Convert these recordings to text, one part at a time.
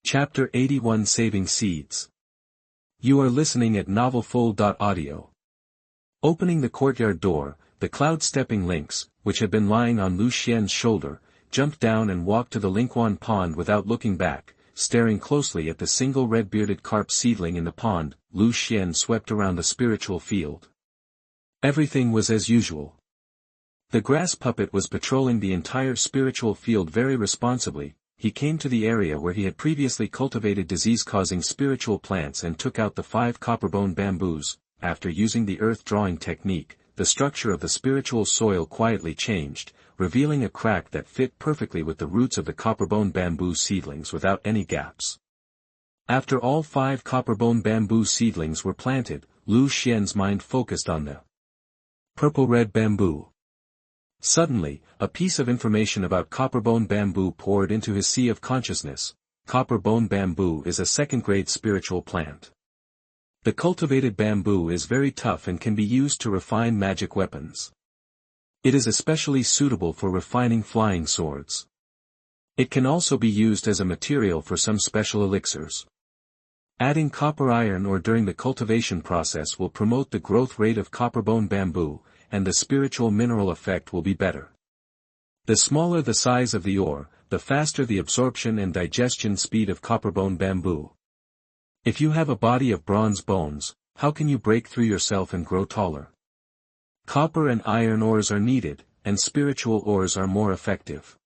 Chapter 81 Saving Seeds. You are listening at novelfull.audio. Opening the courtyard door, the cloud-stepping lynx, which had been lying on Lu Xuan's shoulder, jumped down and walked to the Youquan pond without looking back, staring closely at the single red-bearded carp seedling in the pond. Lu Xuan swept around the spiritual field. Everything was as usual. The grass puppet was patrolling the entire spiritual field very responsibly. He came to the area where he had previously cultivated disease-causing spiritual plants and took out the 5 copperbone bamboos. After using the earth-drawing technique, the structure of the spiritual soil quietly changed, revealing a crack that fit perfectly with the roots of the copperbone bamboo seedlings without any gaps. After all 5 copperbone bamboo seedlings were planted, Lu Xuan's mind focused on the purple-red bamboo. Suddenly, a piece of information about copperbone bamboo poured into his sea of consciousness. Copperbone bamboo is a second-grade spiritual plant. The cultivated bamboo is very tough and can be used to refine magic weapons. It is especially suitable for refining flying swords. It can also be used as a material for some special elixirs. Adding copper iron ore during the cultivation process will promote the growth rate of copperbone bamboo, and the spiritual mineral effect will be better. The smaller the size of the ore, the faster the absorption and digestion speed of copperbone bamboo. If you have a body of bronze bones, how can you break through yourself and grow taller? Copper and iron ores are needed, and spiritual ores are more effective.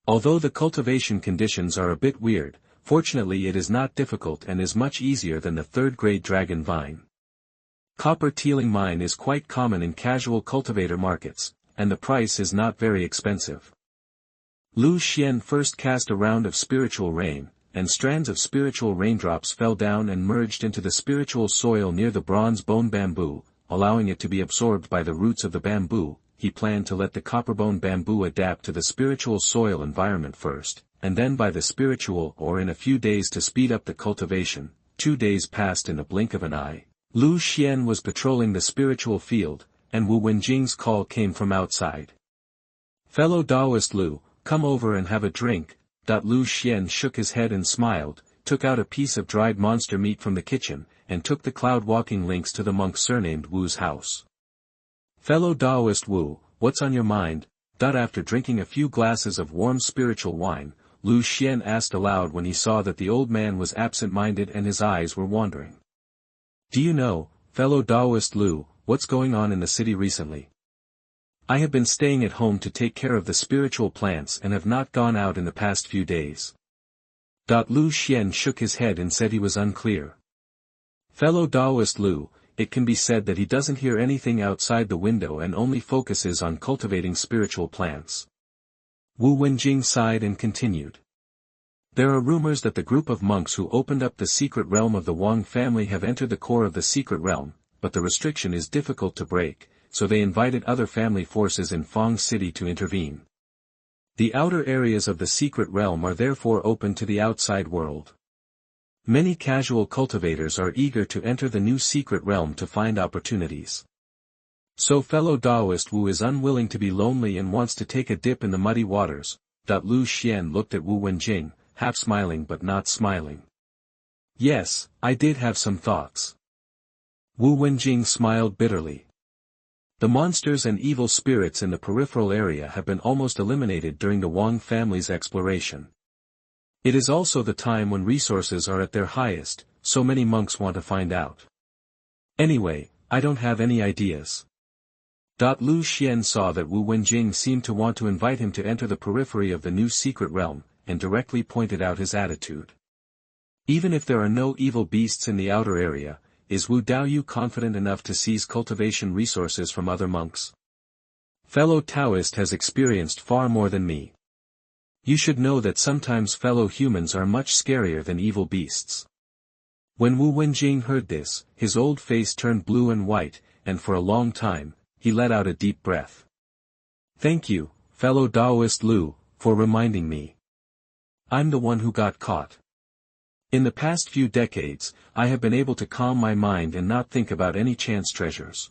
Although the cultivation conditions are a bit weird, fortunately it is not difficult and is much easier than the third-grade dragon vine. Copper tealing mine is quite common in casual cultivator markets, and the price is not very expensive. Lu Xuan first cast a round of spiritual rain, and strands of spiritual raindrops fell down and merged into the spiritual soil near the bronze bone bamboo, allowing it to be absorbed by the roots of the bamboo. He planned to let the copperbone bamboo adapt to the spiritual soil environment first, and then buy the spiritual ore in a few days to speed up the cultivation. 2 days passed in the blink of an eye. Lu Xuan was patrolling the spiritual field, and Wu Wenjing's call came from outside. "Fellow Daoist Lu, come over and have a drink." Lu Xuan shook his head and smiled, took out a piece of dried monster meat from the kitchen, and took the cloud-walking lynx to the monk surnamed Wu's house. "Fellow Daoist Wu, what's on your mind?" After drinking a few glasses of warm spiritual wine, Lu Xuan asked aloud when he saw that the old man was absent-minded and his eyes were wandering. "Do you know, fellow Daoist Lu, what's going on in the city recently? I have been staying at home to take care of the spiritual plants and have not gone out in the past few days." Lu Xuan shook his head and said he was unclear. "Fellow Daoist Lu, it can be said that he doesn't hear anything outside the window and only focuses on cultivating spiritual plants." Wu Wenjing sighed and continued. "There are rumors that the group of monks who opened up the secret realm of the Wang family have entered the core of the secret realm, but the restriction is difficult to break, so they invited other family forces in Fang City to intervene. The outer areas of the secret realm are therefore open to the outside world. Many casual cultivators are eager to enter the new secret realm to find opportunities. So fellow Daoist Wu is unwilling to be lonely and wants to take a dip in the muddy waters." Lu Xuan looked at Wu Wenjing, half smiling but not smiling. "Yes, I did have some thoughts." Wu Wenjing smiled bitterly. The monsters and evil spirits in the peripheral area have been almost eliminated during the Wang family's exploration. It is also the time when resources are at their highest, so many monks want to find out. Anyway, I don't have any ideas. Lu Xuan saw that Wu Wenjing seemed to want to invite him to enter the periphery of the new secret realm, and directly pointed out his attitude. Even if there are no evil beasts in the outer area, is Wu Daoyu confident enough to seize cultivation resources from other monks? Fellow Taoist has experienced far more than me. You should know that sometimes fellow humans are much scarier than evil beasts." When Wu Wenjing heard this, his old face turned blue and white, and for a long time, he let out a deep breath. "Thank you, fellow Daoist Lu, for reminding me. I'm the one who got caught. In the past few decades, I have been able to calm my mind and not think about any chance treasures.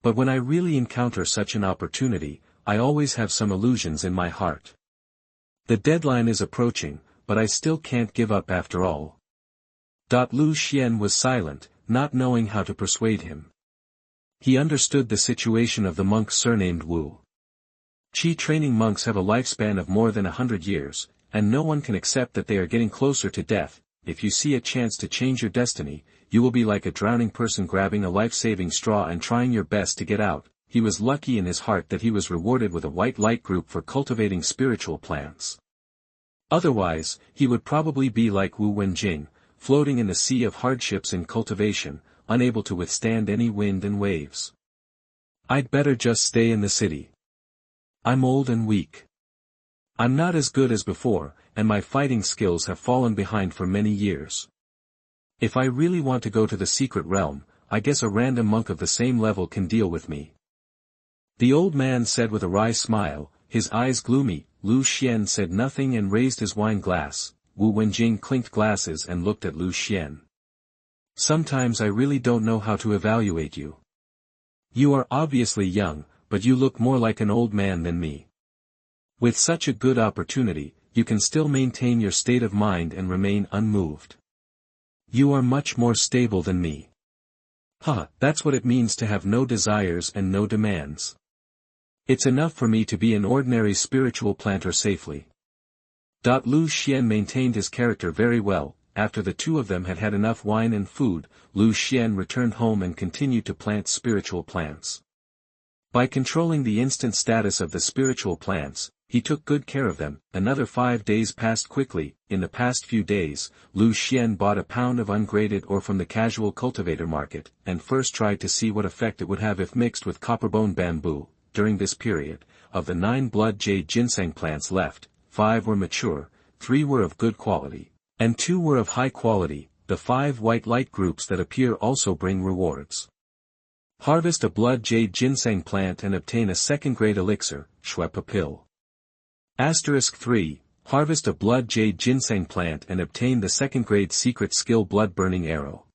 But when I really encounter such an opportunity, I always have some illusions in my heart. The deadline is approaching, but I still can't give up after all. Lu Xuan was silent, not knowing how to persuade him. He understood the situation of the monk surnamed Wu. Qi training monks have a lifespan of more than 100 years, and no one can accept that they are getting closer to death. If you see a chance to change your destiny, you will be like a drowning person grabbing a life-saving straw and trying your best to get out. He was lucky in his heart that he was rewarded with a white light group for cultivating spiritual plants. Otherwise, he would probably be like Wu Wenjing, floating in the sea of hardships in cultivation, unable to withstand any wind and waves. I'd better just stay in the city. I'm old and weak. I'm not as good as before, and my fighting skills have fallen behind for many years. If I really want to go to the secret realm, I guess a random monk of the same level can deal with me. The old man said with a wry smile, his eyes gloomy. Lu Xuan said nothing and raised his wine glass. Wu Wenjing clinked glasses and looked at Lu Xuan. Sometimes I really don't know how to evaluate you. You are obviously young, but you look more like an old man than me. With such a good opportunity, you can still maintain your state of mind and remain unmoved. You are much more stable than me. That's what it means to have no desires and no demands. It's enough for me to be an ordinary spiritual planter safely. Lu Xuan maintained his character very well. After the two of them had had enough wine and food, Lu Xuan returned home and continued to plant spiritual plants. By controlling the instant status of the spiritual plants, he took good care of them. Another 5 days passed quickly. In the past few days, Lu Xuan bought a pound of ungraded ore from the casual cultivator market, and first tried to see what effect it would have if mixed with copperbone bamboo. During this period, of the 9 blood jade ginseng plants left, 5 were mature, 3 were of good quality, and 2 were of high quality. The 5 white light groups that appear also bring rewards. Harvest a blood jade ginseng plant and obtain a second-grade elixir, Shuepa pill. Asterisk 3, harvest a blood jade ginseng plant and obtain the second-grade secret skill blood-burning arrow.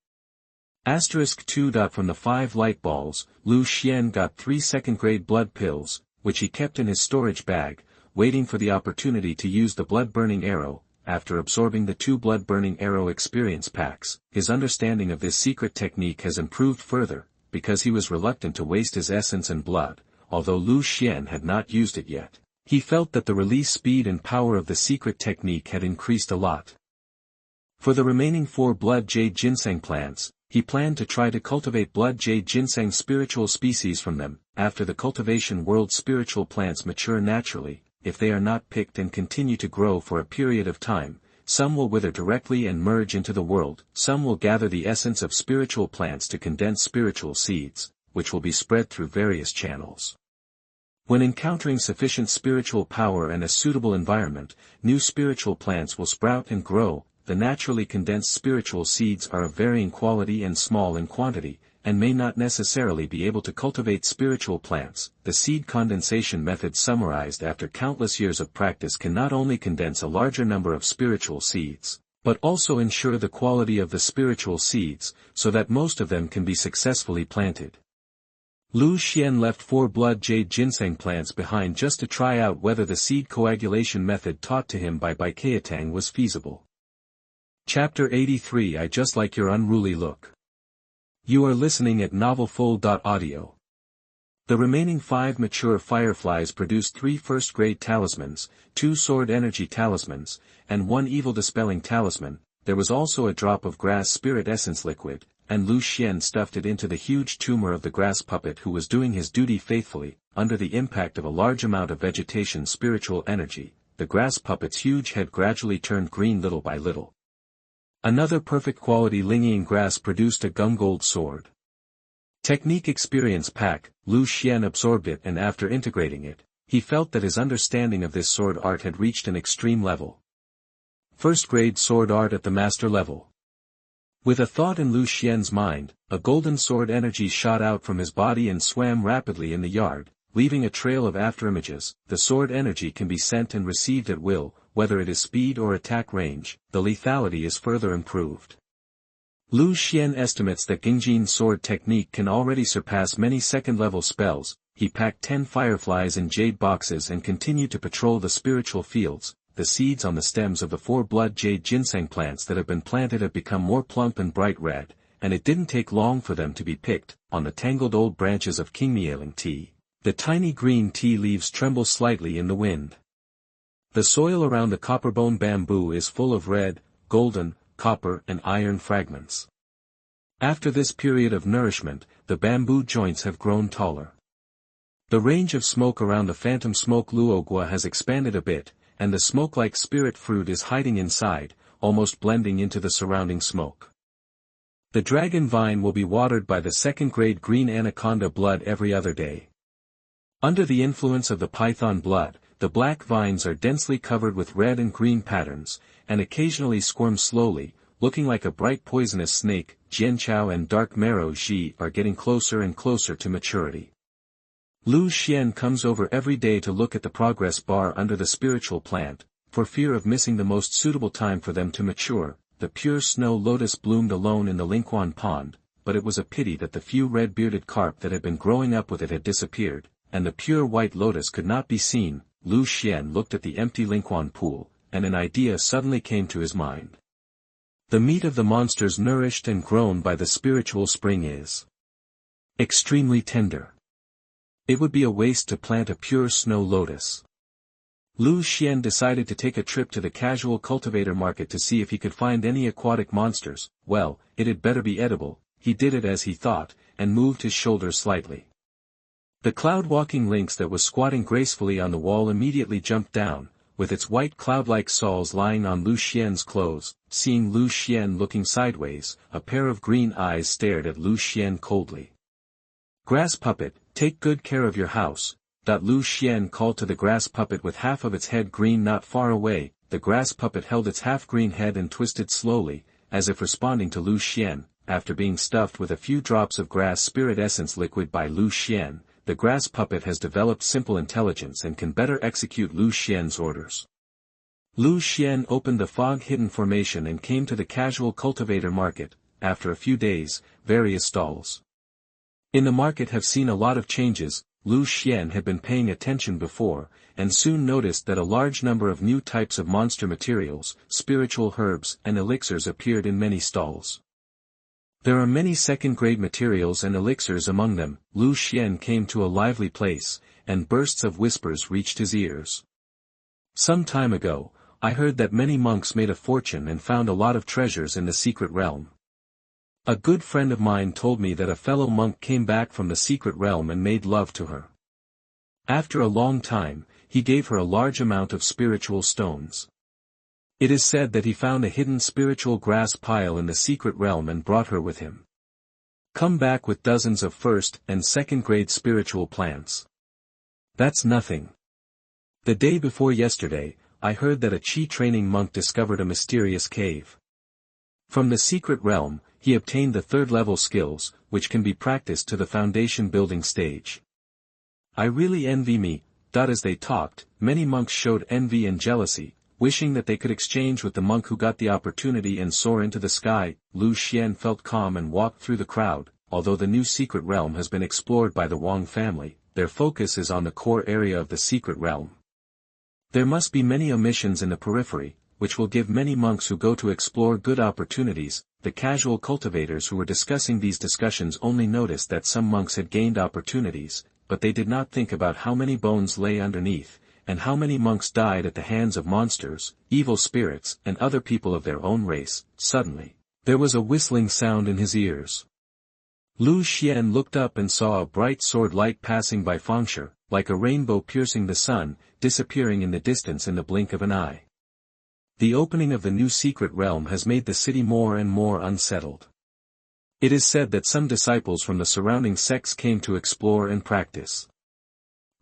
Asterisk 2. From the 5 light balls, Lu Xuan got 3 second-grade blood pills, which he kept in his storage bag, waiting for the opportunity to use the blood-burning arrow. After absorbing the 2 blood-burning arrow experience packs, his understanding of this secret technique has improved further, because he was reluctant to waste his essence and blood. Although Lu Xuan had not used it yet, he felt that the release speed and power of the secret technique had increased a lot. For the remaining 4 blood jade ginseng plants, he planned to try to cultivate blood jade ginseng spiritual species from them. After the cultivation world, spiritual plants mature naturally. If they are not picked and continue to grow for a period of time, some will wither directly and merge into the world. Some will gather the essence of spiritual plants to condense spiritual seeds, which will be spread through various channels. When encountering sufficient spiritual power and a suitable environment, new spiritual plants will sprout and grow. The naturally condensed spiritual seeds are of varying quality and small in quantity, and may not necessarily be able to cultivate spiritual plants. The seed condensation method summarized after countless years of practice can not only condense a larger number of spiritual seeds, but also ensure the quality of the spiritual seeds, so that most of them can be successfully planted. Lu Xuan left 4 blood jade ginseng plants behind just to try out whether the seed coagulation method taught to him by Baikayatang was feasible. Chapter 83. I just like your unruly look. You are listening at novelfull.audio. The remaining 5 mature fireflies produced 3 first-grade talismans, 2 sword energy talismans, and 1 evil-dispelling talisman. There was also a drop of grass spirit essence liquid, and Lu Xuan stuffed it into the huge tumor of the grass puppet who was doing his duty faithfully. Under the impact of a large amount of vegetation spiritual energy, the grass puppet's huge head gradually turned green little by little. Another perfect quality Lingyian grass produced a gungold sword. Technique experience pack. Lu Xuan absorbed it, and after integrating it, he felt that his understanding of this sword art had reached an extreme level. First grade sword art at the master level. With a thought in Lu Xuan's mind, a golden sword energy shot out from his body and swam rapidly in the yard, leaving a trail of afterimages. The sword energy can be sent and received at will, whether it is speed or attack range. The lethality is further improved. Lu Xuan estimates that Gingjin's sword technique can already surpass many second-level spells. He packed 10 fireflies in jade boxes and continued to patrol the spiritual fields. the seeds on the stems of the 4-blood jade ginseng plants that have been planted have become more plump and bright red, and it didn't take long for them to be picked. On the tangled old branches of kingmealing tea, the tiny green tea leaves tremble slightly in the wind. The soil around the copperbone bamboo is full of red, golden, copper and iron fragments. After this period of nourishment, the bamboo joints have grown taller. The range of smoke around the phantom smoke luogua has expanded a bit, and the smoke-like spirit fruit is hiding inside, almost blending into the surrounding smoke. The dragon vine will be watered by the second-grade green anaconda blood every other day. Under the influence of the python blood, the black vines are densely covered with red and green patterns, and occasionally squirm slowly, looking like a bright poisonous snake. Jianchao and dark marrow Ji are getting closer and closer to maturity. Lu Xuan comes over every day to look at the progress bar under the spiritual plant, for fear of missing the most suitable time for them to mature. The pure snow lotus bloomed alone in the Youquan pond, but it was a pity that the few red-bearded carp that had been growing up with it had disappeared, and the pure white lotus could not be seen. Lu Xuan looked at the empty Youquan pool, and an idea suddenly came to his mind. The meat of the monsters nourished and grown by the spiritual spring is extremely tender. It would be a waste to plant a pure snow lotus. Lu Xuan decided to take a trip to the casual cultivator market to see if he could find any aquatic monsters. Well, it had better be edible. He did it as he thought, and moved his shoulders slightly. The cloud-walking lynx that was squatting gracefully on the wall immediately jumped down, with its white cloud-like soles lying on Lu Xuan's clothes. Seeing Lu Xuan looking sideways, a pair of green eyes stared at Lu Xuan coldly. "Grass puppet, take good care of your house." Lu Xuan called to the grass puppet with half of its head green not far away. The grass puppet held its half-green head and twisted slowly, as if responding to Lu Xuan. After being stuffed with a few drops of grass spirit essence liquid by Lu Xuan, the grass puppet has developed simple intelligence and can better execute Lu Xuan's orders. Lu Xuan opened the fog-hidden formation and came to the casual cultivator market. After a few days, various stalls in the market have seen a lot of changes. Lu Xuan had been paying attention before, and soon noticed that a large number of new types of monster materials, spiritual herbs and elixirs appeared in many stalls. There are many second-grade materials and elixirs among them. Lu Xuan came to a lively place, and bursts of whispers reached his ears. "Some time ago, I heard that many monks made a fortune and found a lot of treasures in the secret realm. A good friend of mine told me that a fellow monk came back from the secret realm and made love to her. After a long time, he gave her a large amount of spiritual stones. It is said that he found a hidden spiritual grass pile in the secret realm and brought her with him. Come back with dozens of first and second-grade spiritual plants. That's nothing. The day before yesterday, I heard that a Qi training monk discovered a mysterious cave. From the secret realm, he obtained the third-level skills, which can be practiced to the foundation building stage. I really envy me." As they talked, many monks showed envy and jealousy, wishing that they could exchange with the monk who got the opportunity and soar into the sky. Lu Xuan felt calm and walked through the crowd. Although the new secret realm has been explored by the Wang family, their focus is on the core area of the secret realm. There must be many omissions in the periphery, which will give many monks who go to explore good opportunities. The casual cultivators who were discussing these discussions only noticed that some monks had gained opportunities, but they did not think about how many bones lay underneath, and how many monks died at the hands of monsters, evil spirits, and other people of their own race. Suddenly, there was a whistling sound in his ears. Lu Xuan looked up and saw a bright sword light passing by Fengshe, like a rainbow piercing the sun, disappearing in the distance in the blink of an eye. The opening of the new secret realm has made the city more and more unsettled. It is said that some disciples from the surrounding sects came to explore and practice.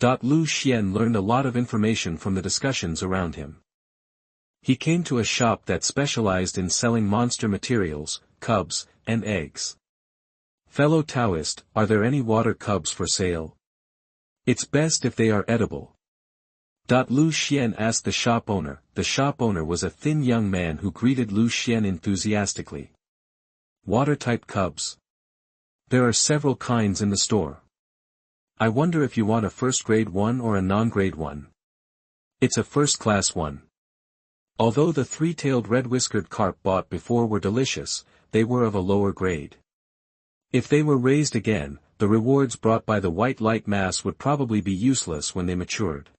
Lu Xuan learned a lot of information from the discussions around him. He came to a shop that specialized in selling monster materials, cubs, and eggs. "Fellow Taoist, are there any water cubs for sale? It's best if they are edible." Lu Xuan asked the shop owner. The shop owner was a thin young man who greeted Lu Xuan enthusiastically. "Water-type cubs. There are several kinds in the store. I wonder if you want a first-grade one or a non-grade one." "It's a first-class one. Although the three-tailed red-whiskered carp bought before were delicious, they were of a lower grade. If they were raised again, the rewards brought by the white light mass would probably be useless when they matured.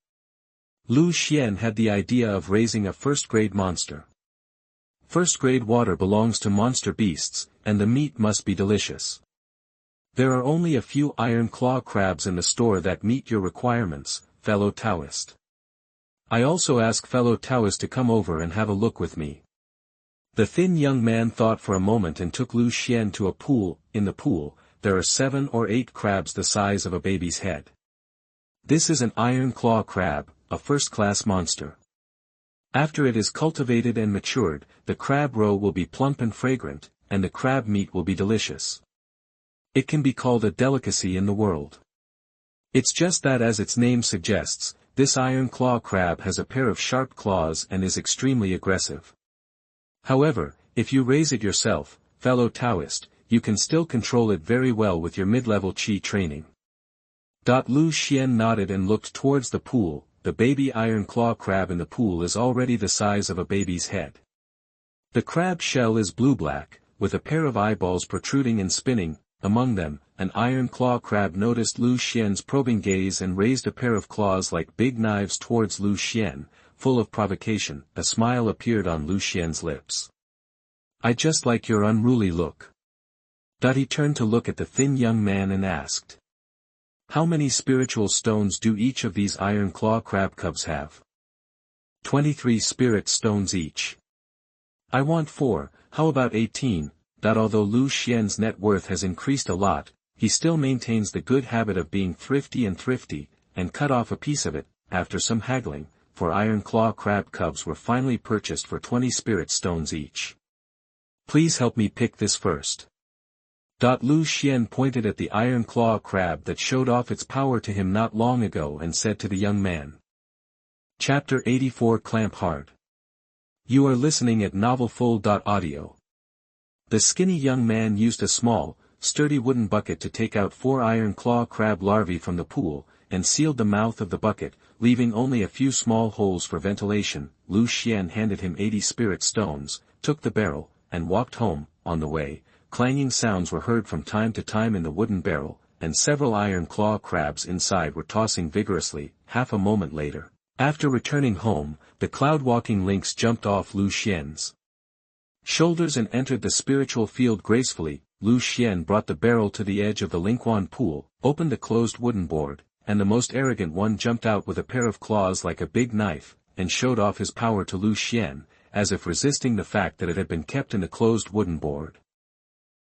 Lu Xuan had the idea of raising a first-grade monster. First-grade water belongs to monster beasts, and the meat must be delicious. There are only a few iron claw crabs in the store that meet your requirements, fellow Taoist. I also ask fellow Taoist to come over and have a look with me. The thin young man thought for a moment and took Lu Xuan to a pool. In the pool, there are 7 or 8 crabs the size of a baby's head. This is an iron claw crab, a first-class monster. After it is cultivated and matured, the crab roe will be plump and fragrant, and the crab meat will be delicious. It can be called a delicacy in the world. It's just that, as its name suggests, this iron claw crab has a pair of sharp claws and is extremely aggressive. However, if you raise it yourself, fellow Taoist, you can still control it very well with your mid-level Qi training. Lu Xuan nodded and looked towards the pool. The baby iron claw crab in the pool is already the size of a baby's head. The crab shell is blue-black, with a pair of eyeballs protruding and spinning. Among them, an iron claw crab noticed Lu Xuan's probing gaze and raised a pair of claws like big knives towards Lu Xuan, full of provocation. A smile appeared on Lu Xuan's lips. I just like your unruly look. He turned to look at the thin young man and asked. How many spiritual stones do each of these iron claw crab cubs have? 23 spirit stones each. I want 4, how about 18? Although Lu Xuan's net worth has increased a lot, he still maintains the good habit of being thrifty, and cut off a piece of it, after some haggling, for iron claw crab cubs were finally purchased for 20 spirit stones each. Please help me pick this first. Lu Xuan pointed at the iron claw crab that showed off its power to him not long ago and said to the young man. Chapter 84 Clamp Hard. You are listening at novelfull.audio. The skinny young man used a small, sturdy wooden bucket to take out 4 iron claw crab larvae from the pool, and sealed the mouth of the bucket, leaving only a few small holes for ventilation. Lu Xuan handed him 80 spirit stones, took the barrel, and walked home. On the way, clanging sounds were heard from time to time in the wooden barrel, and several iron claw crabs inside were tossing vigorously. Half a moment later, after returning home, the cloud-walking lynx jumped off Lu Xuan's shoulders and entered the spiritual field gracefully. Lu Xuan brought the barrel to the edge of the Youquan pool, opened the closed wooden board, and the most arrogant one jumped out with a pair of claws like a big knife, and showed off his power to Lu Xuan, as if resisting the fact that it had been kept in the closed wooden board.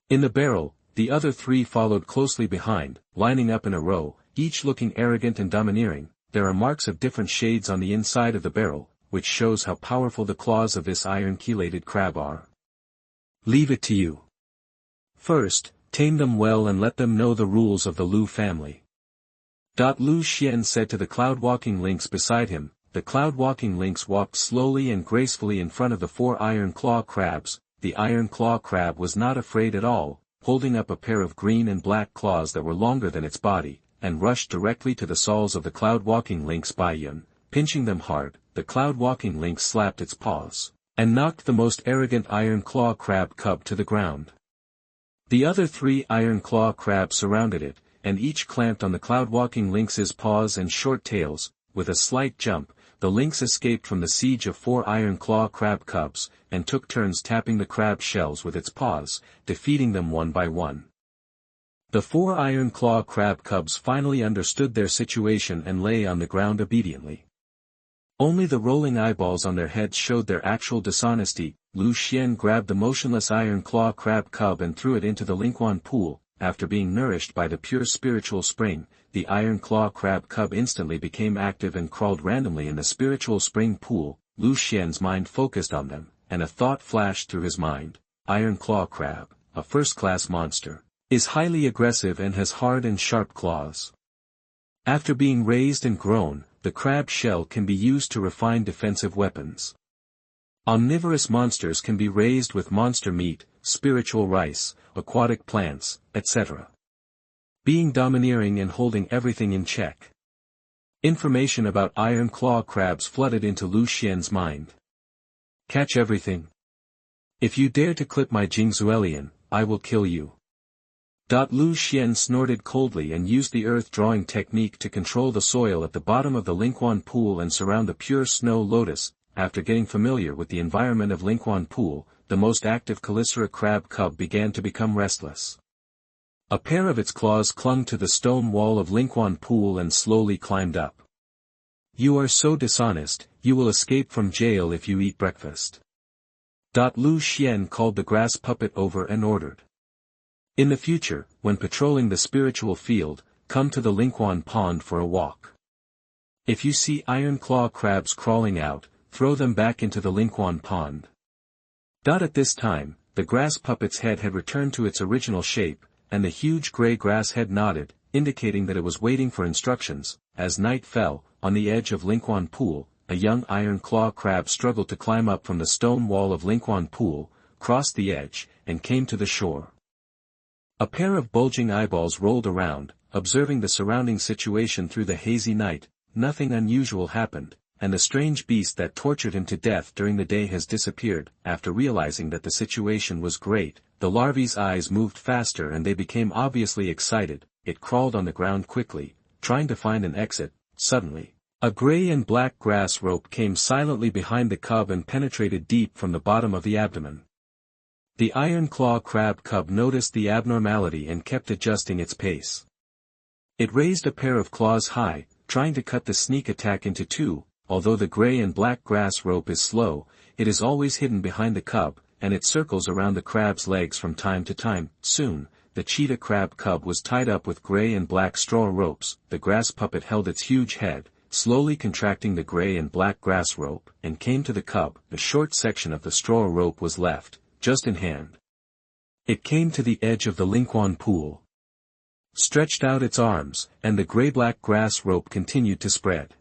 In the barrel, the other 3 followed closely behind, lining up in a row, each looking arrogant and domineering. There are marks of different shades on the inside of the barrel, which shows how powerful the claws of this iron-chelated crab are. Leave it to you. First, tame them well and let them know the rules of the Lu family. Lu Xuan said to the cloud-walking lynx beside him. The cloud-walking lynx walked slowly and gracefully in front of the 4 iron claw crabs. The iron claw crab was not afraid at all, holding up a pair of green and black claws that were longer than its body, and rushed directly to the soles of the cloud-walking lynx Baiyun, pinching them hard. The cloud-walking lynx slapped its paws, and knocked the most arrogant iron claw crab cub to the ground. The other 3 iron claw crabs surrounded it, and each clamped on the cloud-walking lynx's paws and short tails. With a slight jump, the lynx escaped from the siege of 4 iron claw crab cubs, and took turns tapping the crab shells with its paws, defeating them one by one. The 4 iron claw crab cubs finally understood their situation and lay on the ground obediently. Only the rolling eyeballs on their heads showed their actual dishonesty. Lu Xuan grabbed the motionless iron claw crab cub and threw it into the Youquan pool. After being nourished by the pure spiritual spring, the iron claw crab cub instantly became active and crawled randomly in the spiritual spring pool. Lu Xuan's mind focused on them, and a thought flashed through his mind. Iron claw crab, a first-class monster, is highly aggressive and has hard and sharp claws. After being raised and grown, the crab shell can be used to refine defensive weapons. Omnivorous monsters can be raised with monster meat, spiritual rice, aquatic plants, etc. Being domineering and holding everything in check. Information about iron claw crabs flooded into Lu Xuan's mind. Catch everything. If you dare to clip my Jingzuelian, I will kill you. Lu Xuan snorted coldly and used the earth drawing technique to control the soil at the bottom of the Youquan pool and surround the pure snow lotus. After getting familiar with the environment of Youquan pool, the most active Calicera crab cub began to become restless. A pair of its claws clung to the stone wall of Youquan pool and slowly climbed up. You are so dishonest, you will escape from jail if you eat breakfast. Lu Xuan called the grass puppet over and ordered. In the future, when patrolling the spiritual field, come to the Youquan pond for a walk. If you see iron claw crabs crawling out, throw them back into the Youquan pond. At this time, the grass puppet's head had returned to its original shape, and the huge gray grass head nodded, indicating that it was waiting for instructions. As night fell, on the edge of Youquan pool, a young iron claw crab struggled to climb up from the stone wall of Youquan pool, crossed the edge, and came to the shore. A pair of bulging eyeballs rolled around, observing the surrounding situation through the hazy night. Nothing unusual happened, and the strange beast that tortured him to death during the day has disappeared. After realizing that the situation was great, the larvae's eyes moved faster and they became obviously excited. It crawled on the ground quickly, trying to find an exit. Suddenly, a gray and black grass rope came silently behind the cub and penetrated deep from the bottom of the abdomen. The iron claw crab cub noticed the abnormality and kept adjusting its pace. It raised a pair of claws high, trying to cut the sneak attack into two. Although the gray and black grass rope is slow, it is always hidden behind the cub, and it circles around the crab's legs from time to time. Soon, the cheetah crab cub was tied up with gray and black straw ropes. The grass puppet held its huge head, slowly contracting the gray and black grass rope, and came to the cub. A short section of the straw rope was left, just in hand. It came to the edge of the Youquan pool, stretched out its arms, and the gray-black grass rope continued to spread.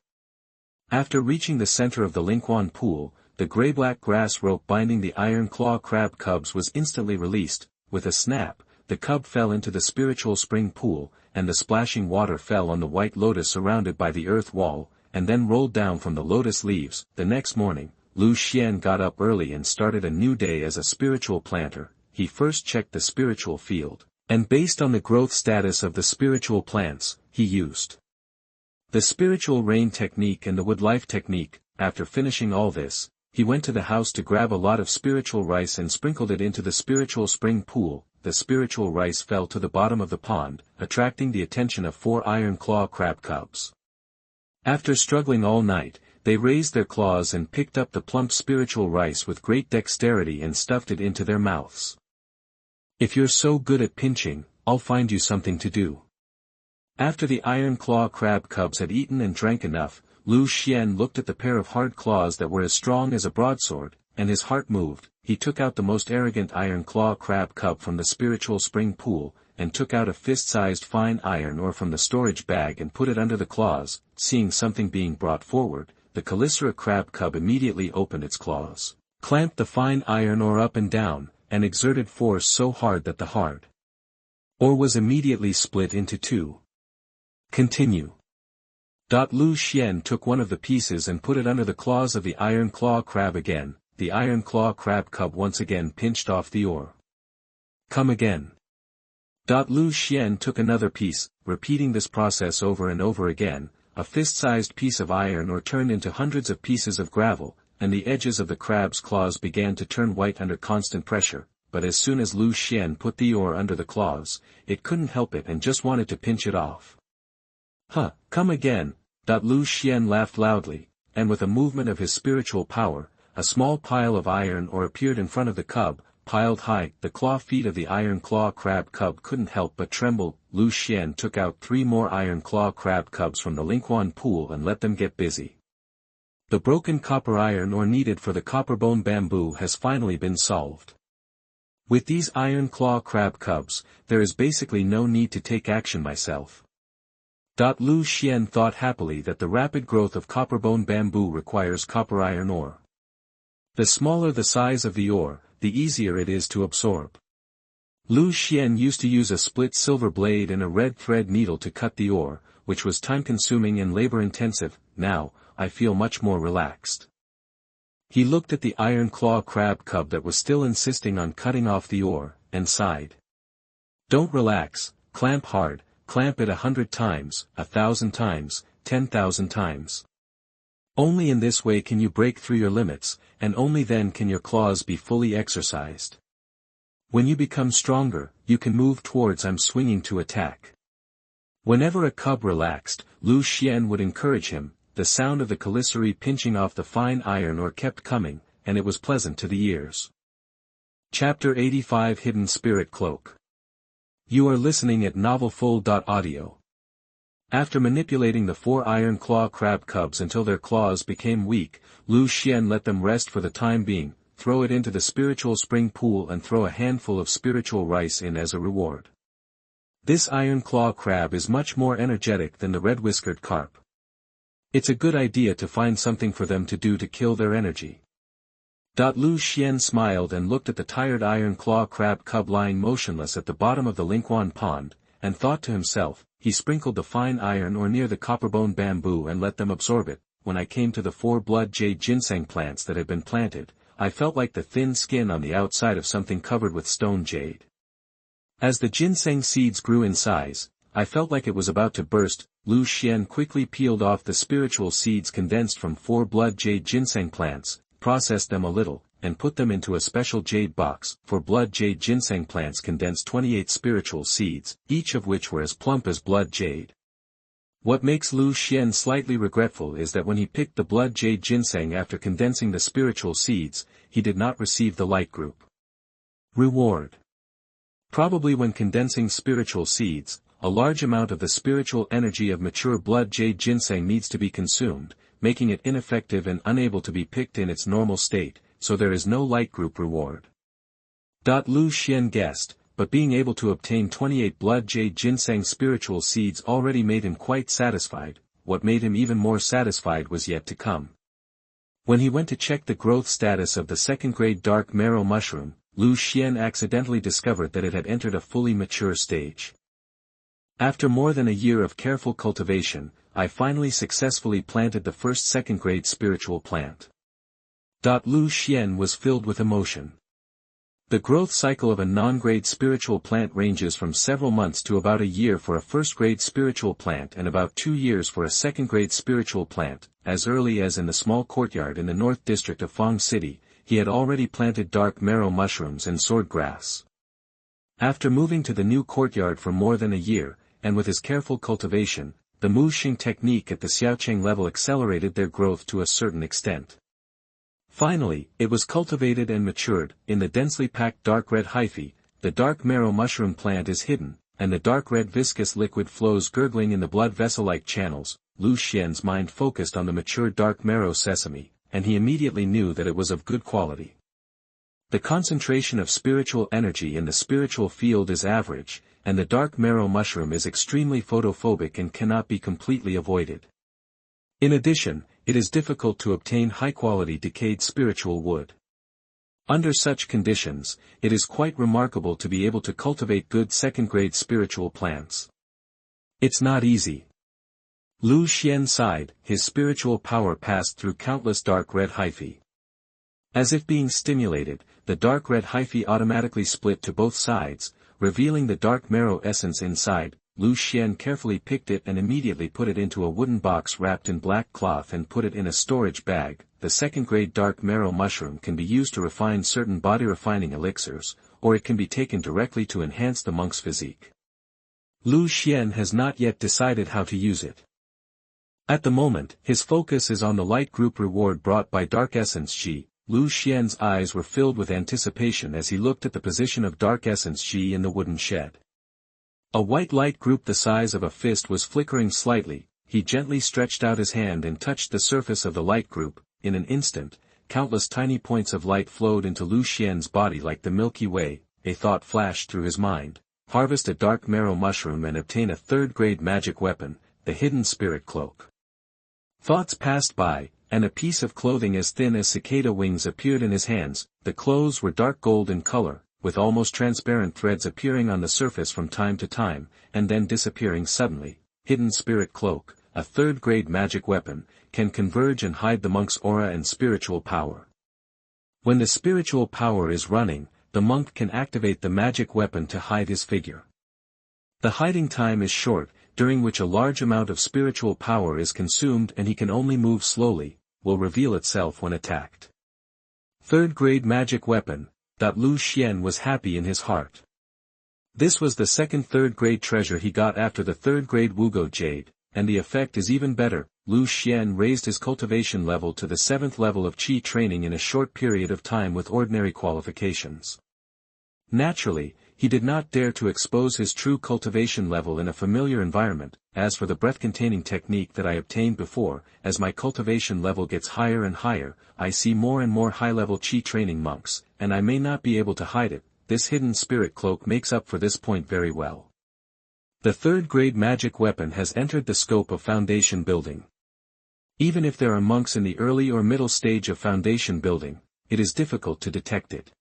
After reaching the center of the Youquan pool, the gray-black grass rope binding the iron claw crab cubs was instantly released. With a snap, the cub fell into the spiritual spring pool, and the splashing water fell on the white lotus surrounded by the earth wall, and then rolled down from the lotus leaves. The next morning, Lu Xuan got up early and started a new day as a spiritual planter. He first checked the spiritual field, and based on the growth status of the spiritual plants, he used the spiritual rain technique and the wood life technique. After finishing all this, he went to the house to grab a lot of spiritual rice and sprinkled it into the spiritual spring pool. The spiritual rice fell to the bottom of the pond, attracting the attention of 4 iron claw crab cubs. After struggling all night, they raised their claws and picked up the plump spiritual rice with great dexterity and stuffed it into their mouths. If you're so good at pinching, I'll find you something to do. After the iron claw crab cubs had eaten and drank enough, Lu Xuan looked at the pair of hard claws that were as strong as a broadsword, and his heart moved. He took out the most arrogant iron claw crab cub from the spiritual spring pool, and took out a fist-sized fine iron ore from the storage bag and put it under the claws. Seeing something being brought forward, the Calicera crab cub immediately opened its claws, clamped the fine iron ore up and down, and exerted force so hard that the hard ore was immediately split into 2. Continue. Lu Xuan took one of the pieces and put it under the claws of the iron claw crab again. The iron claw crab cub once again pinched off the ore. Come again. Lu Xuan took another piece, repeating this process over and over again. A fist-sized piece of iron ore turned into hundreds of pieces of gravel, and the edges of the crab's claws began to turn white under constant pressure. But as soon as Lu Xuan put the ore under the claws, it couldn't help it and just wanted to pinch it off. Come again. Lu Xuan laughed loudly, and with a movement of his spiritual power, a small pile of iron ore appeared in front of the cub, piled high. The claw feet of the iron claw crab cub couldn't help but tremble. Lu Xuan took out 3 more iron claw crab cubs from the Youquan pool and let them get busy. The broken copper iron ore needed for the copper bone bamboo has finally been solved. With these iron claw crab cubs, there is basically no need to take action myself. Lu Xuan thought happily that the rapid growth of copper bone bamboo requires copper iron ore. The smaller the size of the ore, the easier it is to absorb. Lu Xuan used to use a split silver blade and a red thread needle to cut the ore, which was time-consuming and labor-intensive. Now, I feel much more relaxed. He looked at the iron claw crab cub that was still insisting on cutting off the ore, and sighed. Don't relax, clamp hard, clamp it 100 times, 1,000 times, 10,000 times. Only in this way can you break through your limits, and only then can your claws be fully exercised. When you become stronger, you can move towards I'm swinging to attack. Whenever a cub relaxed, Lu Xuan would encourage him, the sound of the caliceri pinching off the fine iron ore kept coming, and it was pleasant to the ears. Chapter 85 Hidden Spirit Cloak. You are listening at novelfull.audio. After manipulating the 4 iron claw crab cubs until their claws became weak, Lu Xuan let them rest for the time being, throw it into the spiritual spring pool and throw a handful of spiritual rice in as a reward. This iron claw crab is much more energetic than the red-whiskered carp. It's a good idea to find something for them to do to kill their energy. Lu Xuan smiled and looked at the tired iron claw crab cub lying motionless at the bottom of the Youquan pond, and thought to himself, he sprinkled the fine iron ore near the copperbone bamboo and let them absorb it. When I came to the 4 blood jade ginseng plants that had been planted, I felt like the thin skin on the outside of something covered with stone jade. As the ginseng seeds grew in size, I felt like it was about to burst. Lu Xuan quickly peeled off the spiritual seeds condensed from 4 blood jade ginseng plants, processed them a little, and put them into a special jade box. 4 blood jade ginseng plants condensed 28 spiritual seeds, each of which were as plump as blood jade. What makes Lu Xuan slightly regretful is that when he picked the blood jade ginseng after condensing the spiritual seeds, he did not receive the light group reward. Probably when condensing spiritual seeds, a large amount of the spiritual energy of mature blood jade ginseng needs to be consumed, making it ineffective and unable to be picked in its normal state, so there is no light group reward. Lu Xuan guessed, but being able to obtain 28 blood jade ginseng spiritual seeds already made him quite satisfied. What made him even more satisfied was yet to come. When he went to check the growth status of the 2nd-grade dark marrow mushroom, Lu Xuan accidentally discovered that it had entered a fully mature stage. After more than a year of careful cultivation, I finally successfully planted the first 2nd-grade spiritual plant. Lu Xuan was filled with emotion. The growth cycle of a non-grade spiritual plant ranges from several months to about a year for a 1st-grade spiritual plant and about 2 years for a 2nd-grade spiritual plant. As early as in the small courtyard in the North District of Fang City, he had already planted dark marrow mushrooms and sword grass. After moving to the new courtyard for more than a year, and with his careful cultivation, the Mu Xing technique at the Xiaocheng level accelerated their growth to a certain extent. Finally, it was cultivated and matured. In the densely packed dark red hyphae, the dark marrow mushroom plant is hidden, and the dark red viscous liquid flows gurgling in the blood vessel-like channels. Lu Xuan's mind focused on the mature dark marrow sesame, and he immediately knew that it was of good quality. The concentration of spiritual energy in the spiritual field is average, and the dark marrow mushroom is extremely photophobic and cannot be completely avoided. In addition, it is difficult to obtain high-quality decayed spiritual wood. Under such conditions, it is quite remarkable to be able to cultivate good 2nd-grade spiritual plants. It's not easy. Lu Xuan sighed, his spiritual power passed through countless dark red hyphae. As if being stimulated, the dark red hyphae automatically split to both sides, revealing the dark marrow essence inside. Lu Xuan carefully picked it and immediately put it into a wooden box wrapped in black cloth and put it in a storage bag. The 2nd-grade dark marrow mushroom can be used to refine certain body-refining elixirs, or it can be taken directly to enhance the monk's physique. Lu Xuan has not yet decided how to use it. At the moment, his focus is on the light group reward brought by Dark Essence G. Lu Xuan's eyes were filled with anticipation as he looked at the position of Dark Essence G in the wooden shed. A white light group the size of a fist was flickering slightly. He gently stretched out his hand and touched the surface of the light group. In an instant, countless tiny points of light flowed into Lu Xuan's body like the Milky Way. A thought flashed through his mind: harvest a dark marrow mushroom and obtain a 3rd-grade magic weapon, the hidden spirit cloak. Thoughts passed by, and a piece of clothing as thin as cicada wings appeared in his hands. The clothes were dark gold in color, with almost transparent threads appearing on the surface from time to time, and then disappearing suddenly. Hidden Spirit Cloak, a 3rd-grade magic weapon, can converge and hide the monk's aura and spiritual power. When the spiritual power is running, the monk can activate the magic weapon to hide his figure. The hiding time is short, during which a large amount of spiritual power is consumed and he can only move slowly, will reveal itself when attacked. Third grade magic weapon. Lu Xuan was happy in his heart. This was the second third grade treasure he got after the third grade Wugo Jade, and the effect is even better. Lu Xuan raised his cultivation level to the 7th level of Qi training in a short period of time with ordinary qualifications. Naturally, he did not dare to expose his true cultivation level in a familiar environment. As for the breath-containing technique that I obtained before, as my cultivation level gets higher and higher, I see more and more high-level Qi training monks, and I may not be able to hide it. This hidden spirit cloak makes up for this point very well. The third grade magic weapon has entered the scope of foundation building. Even if there are monks in the early or middle stage of foundation building, it is difficult to detect it.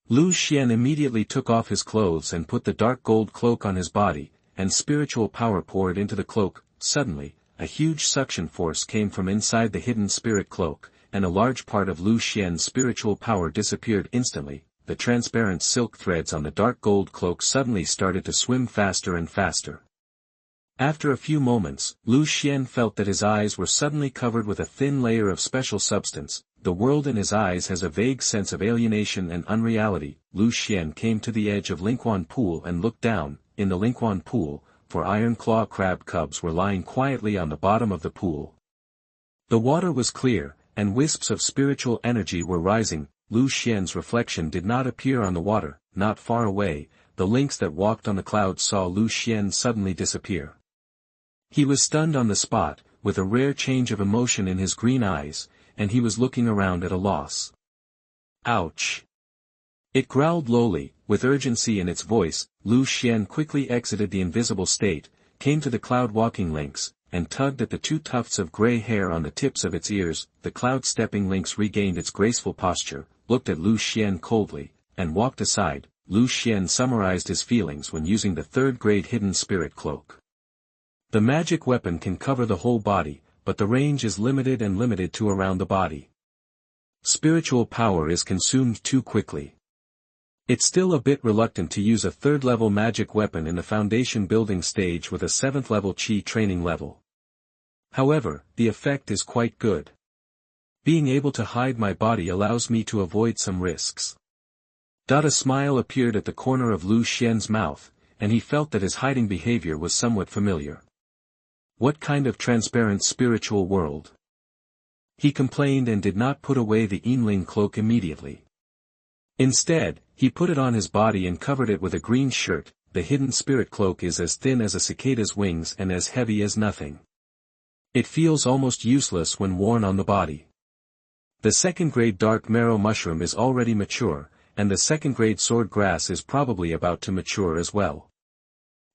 Lu Xuan immediately took off his clothes and put the dark gold cloak on his body, and spiritual power poured into the cloak. Suddenly, a huge suction force came from inside the hidden spirit cloak, and a large part of Lu Xuan's spiritual power disappeared instantly. The transparent silk threads on the dark gold cloak suddenly started to swim faster and faster. After a few moments, Lu Xuan felt that his eyes were suddenly covered with a thin layer of special substance. The world in his eyes has a vague sense of alienation and unreality. Lu Xuan came to the edge of Youquan pool and looked down. In the Youquan pool, 4 iron claw crab cubs were lying quietly on the bottom of the pool. The water was clear, and wisps of spiritual energy were rising. Lu Xuan's reflection did not appear on the water. Not far away, the lynx that walked on the clouds saw Lu Xuan suddenly disappear. He was stunned on the spot, with a rare change of emotion in his green eyes, and he was looking around at a loss. Ouch! It growled lowly, with urgency in its voice. Lu Xuan quickly exited the invisible state, came to the cloud-walking lynx, and tugged at the 2 tufts of gray hair on the tips of its ears. The cloud-stepping lynx regained its graceful posture, looked at Lu Xuan coldly, and walked aside. Lu Xuan summarized his feelings when using the third-grade hidden spirit cloak. The magic weapon can cover the whole body, but the range is limited to around the body. Spiritual power is consumed too quickly. It's still a bit reluctant to use a third-level magic weapon in the foundation building stage with a 7th-level Qi training level. However, the effect is quite good. Being able to hide my body allows me to avoid some risks. A smile appeared at the corner of Lu Xuan's mouth, and he felt that his hiding behavior was somewhat familiar. What kind of transparent spiritual world? He complained and did not put away the Yinling cloak immediately. Instead, he put it on his body and covered it with a green shirt. The hidden spirit cloak is as thin as a cicada's wings and as heavy as nothing. It feels almost useless when worn on the body. The 2nd-grade dark marrow mushroom is already mature, and the 2nd-grade sword grass is probably about to mature as well.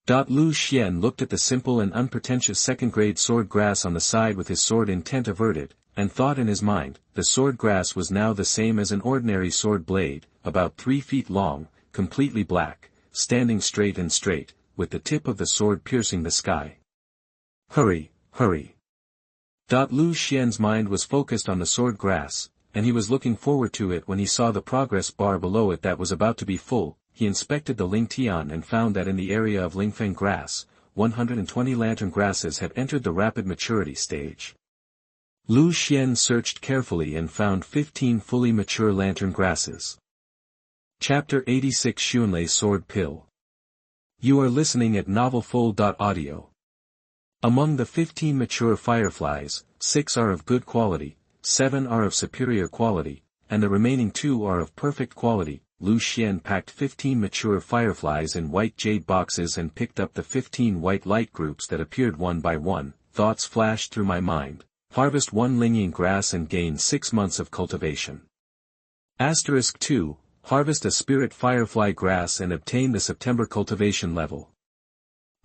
Lu Xuan looked at the simple and unpretentious 2nd-grade sword grass on the side with his sword intent averted, and thought in his mind. The sword grass was now the same as an ordinary sword blade, about 3 feet long, completely black, standing straight, with the tip of the sword piercing the sky. Hurry, hurry. Lu Xuan's mind was focused on the sword grass, and he was looking forward to it when he saw the progress bar below it that was about to be full. He inspected the Lingtian and found that in the area of Lingfeng grass, 120 lantern grasses had entered the rapid maturity stage. Lu Xuan searched carefully and found 15 fully mature lantern grasses. Chapter 86 Xunlei Sword Pill. You are listening at novelfull.audio. Among the 15 mature fireflies, 6 are of good quality, 7 are of superior quality, and the remaining 2 are of perfect quality. Lu Xuan packed 15 mature fireflies in white jade boxes and picked up the 15 white light groups that appeared one by one. Thoughts flashed through my mind. Harvest 1 Lingyin grass and gain 6 months of cultivation. * 2. Harvest a spirit firefly grass and obtain the September cultivation level.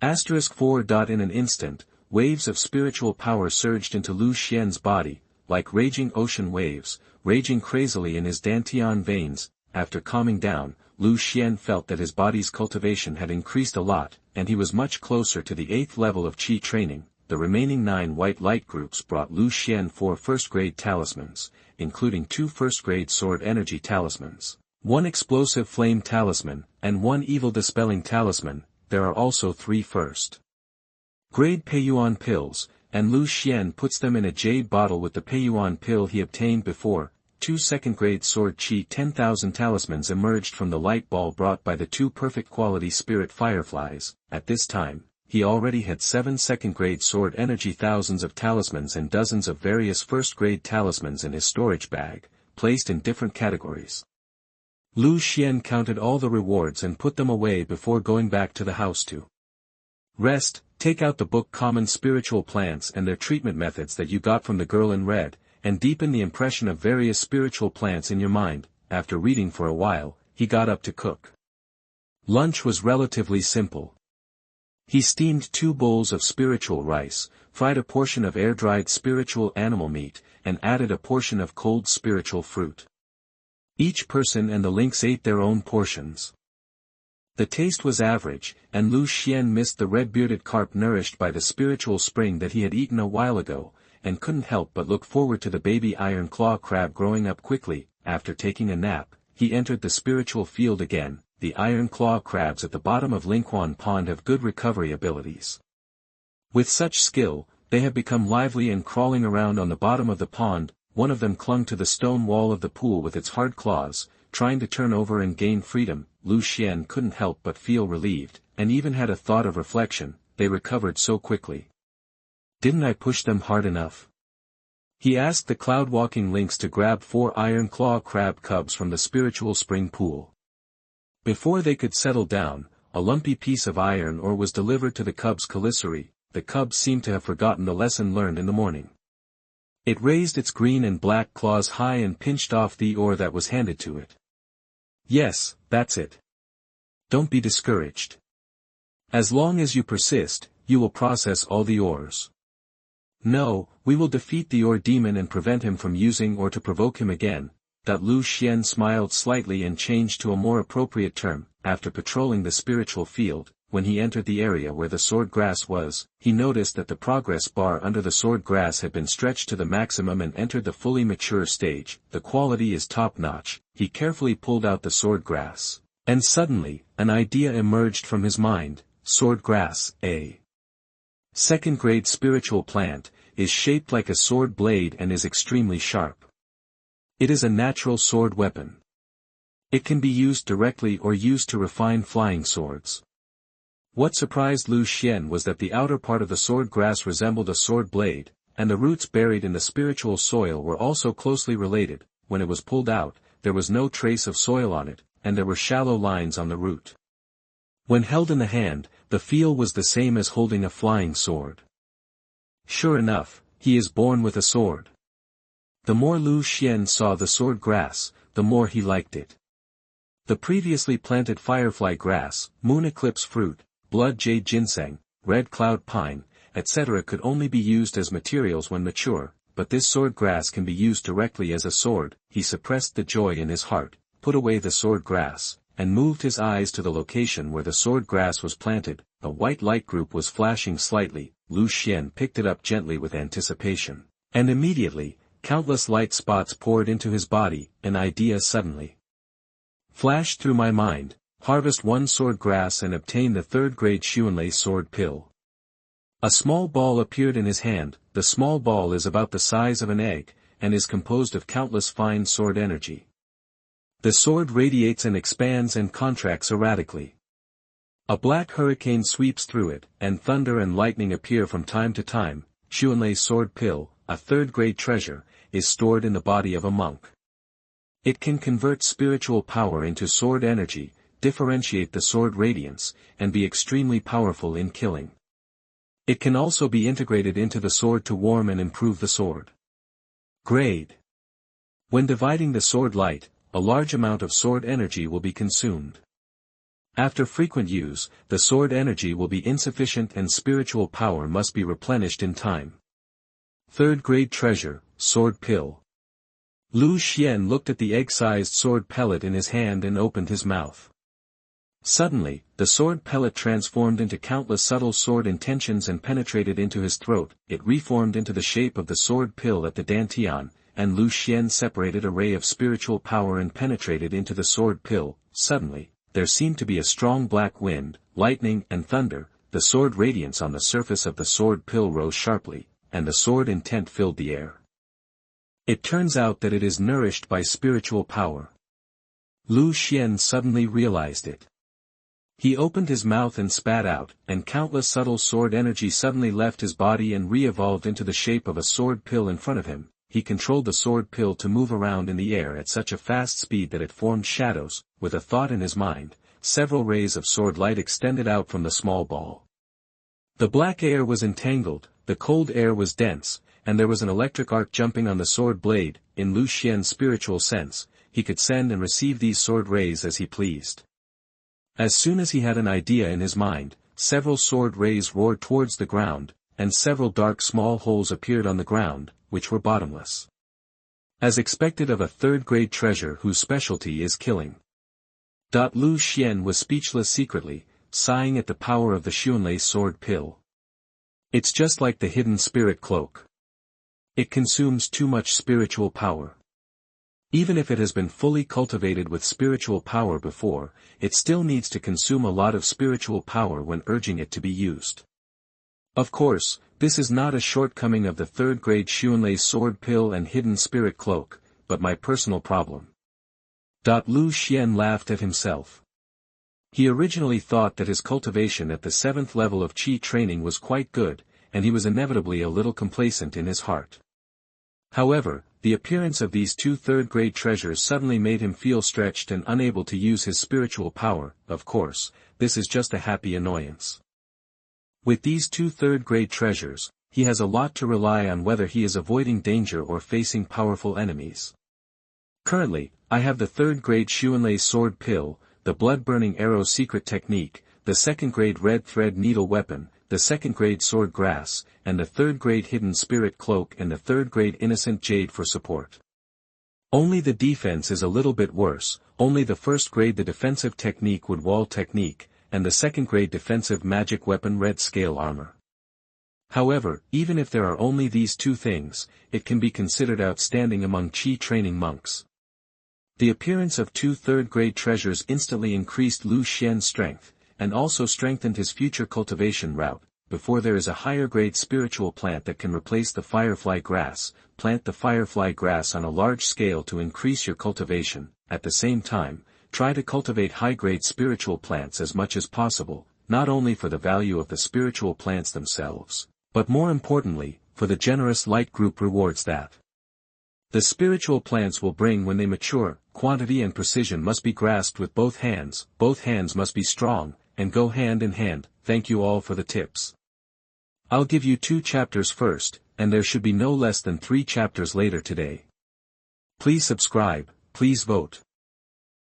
* 4. In an instant, waves of spiritual power surged into Lu Xuan's body, like raging ocean waves, raging crazily in his dantian veins. After calming down, Lu Xuan felt that his body's cultivation had increased a lot, and he was much closer to the 8th level of Qi training. the remaining 9 white light groups brought Lu Xuan 4 first-grade talismans, including 2 first-grade sword energy talismans, 1 explosive flame talisman, and 1 evil-dispelling talisman. There are also 3 first-grade Peiyuan pills, and Lu Xuan puts them in a jade bottle with the Peiyuan pill he obtained before. 2 second-grade sword chi 10,000 talismans emerged from the light ball brought by the 2 perfect-quality spirit fireflies. At this time, he already had 7 second-grade sword energy, thousands of talismans and dozens of various first-grade talismans in his storage bag, placed in different categories. Lu Xuan counted all the rewards and put them away before going back to the house to rest. Take out the book Common Spiritual Plants and their treatment methods that you got from the girl in red, and deepen the impression of various spiritual plants in your mind. After reading for a while, he got up to cook. Lunch was relatively simple. He steamed 2 bowls of spiritual rice, fried a portion of air-dried spiritual animal meat, and added a portion of cold spiritual fruit. Each person and the lynx ate their own portions. The taste was average, and Lu Xuan missed the red-bearded carp nourished by the spiritual spring that he had eaten a while ago, and couldn't help but look forward to the baby iron claw crab growing up quickly. After taking a nap, he entered the spiritual field again. The iron claw crabs at the bottom of Youquan Pond have good recovery abilities. With such skill, they have become lively and crawling around on the bottom of the pond. One of them clung to the stone wall of the pool with its hard claws, trying to turn over and gain freedom. Lu Xuan couldn't help but feel relieved, and even had a thought of reflection. They recovered so quickly. Didn't I push them hard enough? He asked the cloud-walking lynx to grab 4 iron claw crab cubs from the spiritual spring pool. Before they could settle down, a lumpy piece of iron ore was delivered to the cubs' commissary. The cubs seemed to have forgotten the lesson learned in the morning. It raised its green and black claws high and pinched off the ore that was handed to it. Yes, that's it. Don't be discouraged. As long as you persist, you will process all the ores. No, we will defeat the ore demon and prevent him from using or to provoke him again. Lu Xuan smiled slightly and changed to a more appropriate term. After patrolling the spiritual field, when he entered the area where the sword grass was, he noticed that the progress bar under the sword grass had been stretched to the maximum and entered the fully mature stage. The quality is top-notch. He carefully pulled out the sword grass. And suddenly, an idea emerged from his mind. Sword grass, a second-grade spiritual plant, is shaped like a sword blade and is extremely sharp. It is a natural sword weapon. It can be used directly or used to refine flying swords. What surprised Lu Xuan was that the outer part of the sword grass resembled a sword blade, and the roots buried in the spiritual soil were also closely related. When it was pulled out, there was no trace of soil on it, and there were shallow lines on the root. When held in the hand, the feel was the same as holding a flying sword. Sure enough, he is born with a sword. The more Lu Xuan saw the sword grass, the more he liked it. The previously planted firefly grass, moon eclipse fruit, blood jade ginseng, red cloud pine, etc. could only be used as materials when mature, but this sword grass can be used directly as a sword. He suppressed the joy in his heart, put away the sword grass, and moved his eyes to the location where the sword grass was planted. A white light group was flashing slightly. Lu Xuan picked it up gently with anticipation. And immediately, countless light spots poured into his body. An idea suddenly flashed through my mind. Harvest 1 sword grass and obtain the 3rd-grade Xunlei sword pill. A small ball appeared in his hand. The small ball is about the size of an egg, and is composed of countless fine sword energy. The sword radiates and expands and contracts erratically. A black hurricane sweeps through it, and thunder and lightning appear from time to time. Xunlei sword pill, a 3rd-grade treasure, is stored in the body of a monk. It can convert spiritual power into sword energy, differentiate the sword radiance, and be extremely powerful in killing. It can also be integrated into the sword to warm and improve the sword grade. When dividing the sword light, a large amount of sword energy will be consumed. After frequent use, the sword energy will be insufficient and spiritual power must be replenished in time. 3rd-grade treasure, sword pill. Lu Xuan looked at the egg-sized sword pellet in his hand and opened his mouth. Suddenly, the sword pellet transformed into countless subtle sword intentions and penetrated into his throat. It reformed into the shape of the sword pill at the dantian, and Lu Xuan separated a ray of spiritual power and penetrated into the sword pill. Suddenly, there seemed to be a strong black wind, lightning and thunder. The sword radiance on the surface of the sword pill rose sharply, and the sword intent filled the air. It turns out that it is nourished by spiritual power. Lu Xuan suddenly realized it. He opened his mouth and spat out, and countless subtle sword energy suddenly left his body and re-evolved into the shape of a sword pill in front of him. He controlled the sword pill to move around in the air at such a fast speed that it formed shadows. With a thought in his mind, several rays of sword light extended out from the small ball. The black air was entangled, the cold air was dense, and there was an electric arc jumping on the sword blade. In Lu Xuan's spiritual sense, he could send and receive these sword rays as he pleased. As soon as he had an idea in his mind, several sword rays roared towards the ground, and several dark small holes appeared on the ground, which were bottomless. As expected of a third-grade treasure whose specialty is killing. Lu Xuan was speechless secretly, sighing at the power of the Xunlei sword pill. It's just like the hidden spirit cloak. It consumes too much spiritual power. Even if it has been fully cultivated with spiritual power before, it still needs to consume a lot of spiritual power when urging it to be used. Of course, this is not a shortcoming of the third-grade Xunlei sword pill and hidden spirit cloak, but my personal problem. Lu Xuan laughed at himself. He originally thought that his cultivation at the 7th level of Qi training was quite good, and he was inevitably a little complacent in his heart. However, the appearance of these two third-grade treasures suddenly made him feel stretched and unable to use his spiritual power. Of course, this is just a happy annoyance. With these two third-grade treasures, he has a lot to rely on whether he is avoiding danger or facing powerful enemies. Currently, I have the third-grade Xunlei sword pill, the blood-burning arrow secret technique, the second-grade red thread needle weapon, the second-grade sword grass, and the third-grade hidden spirit cloak and the third-grade innocent jade for support. Only the defense is a little bit worse. Only the first-grade the defensive technique wood wall technique, and the second-grade defensive magic weapon red scale armor. However, even if there are only these two things, it can be considered outstanding among Qi training monks. The appearance of two third-grade treasures instantly increased Lu Xuan's strength, and also strengthened his future cultivation route. Before there is a higher-grade spiritual plant that can replace the firefly grass, plant the firefly grass on a large scale to increase your cultivation. At the same time, try to cultivate high-grade spiritual plants as much as possible, not only for the value of the spiritual plants themselves, but more importantly, for the generous light group rewards that the spiritual plants will bring when they mature. Quantity and precision must be grasped with both hands must be strong, and go hand in hand. Thank you all for the tips. I'll give you 2 chapters first, and there should be no less than 3 chapters later today. Please subscribe, please vote.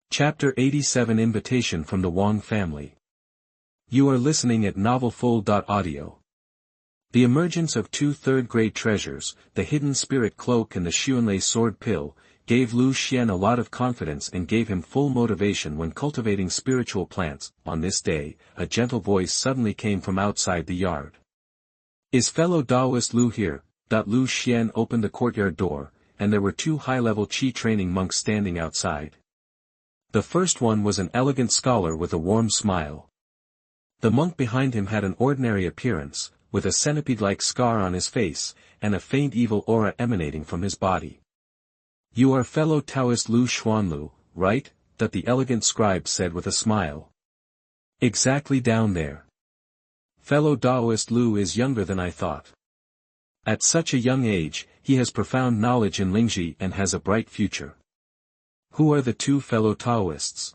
Chapter 87 Invitation from the Wang family. You are listening at novelfull.audio. The emergence of 2 third-grade treasures, the hidden spirit cloak and the Xunlei sword pill, gave Lu Xuan a lot of confidence and gave him full motivation when cultivating spiritual plants. On this day, a gentle voice suddenly came from outside the yard. Is fellow Daoist Lu here? Lu Xuan opened the courtyard door, and there were 2 high-level Qi training monks standing outside. The first one was an elegant scholar with a warm smile. The monk behind him had an ordinary appearance, with a centipede-like scar on his face, and a faint evil aura emanating from his body. You are fellow Taoist Lu Xuan, right? The elegant scribe said with a smile. Exactly down there. Fellow Daoist Lu is younger than I thought. At such a young age, he has profound knowledge in Lingji and has a bright future. Who are the 2 fellow Taoists?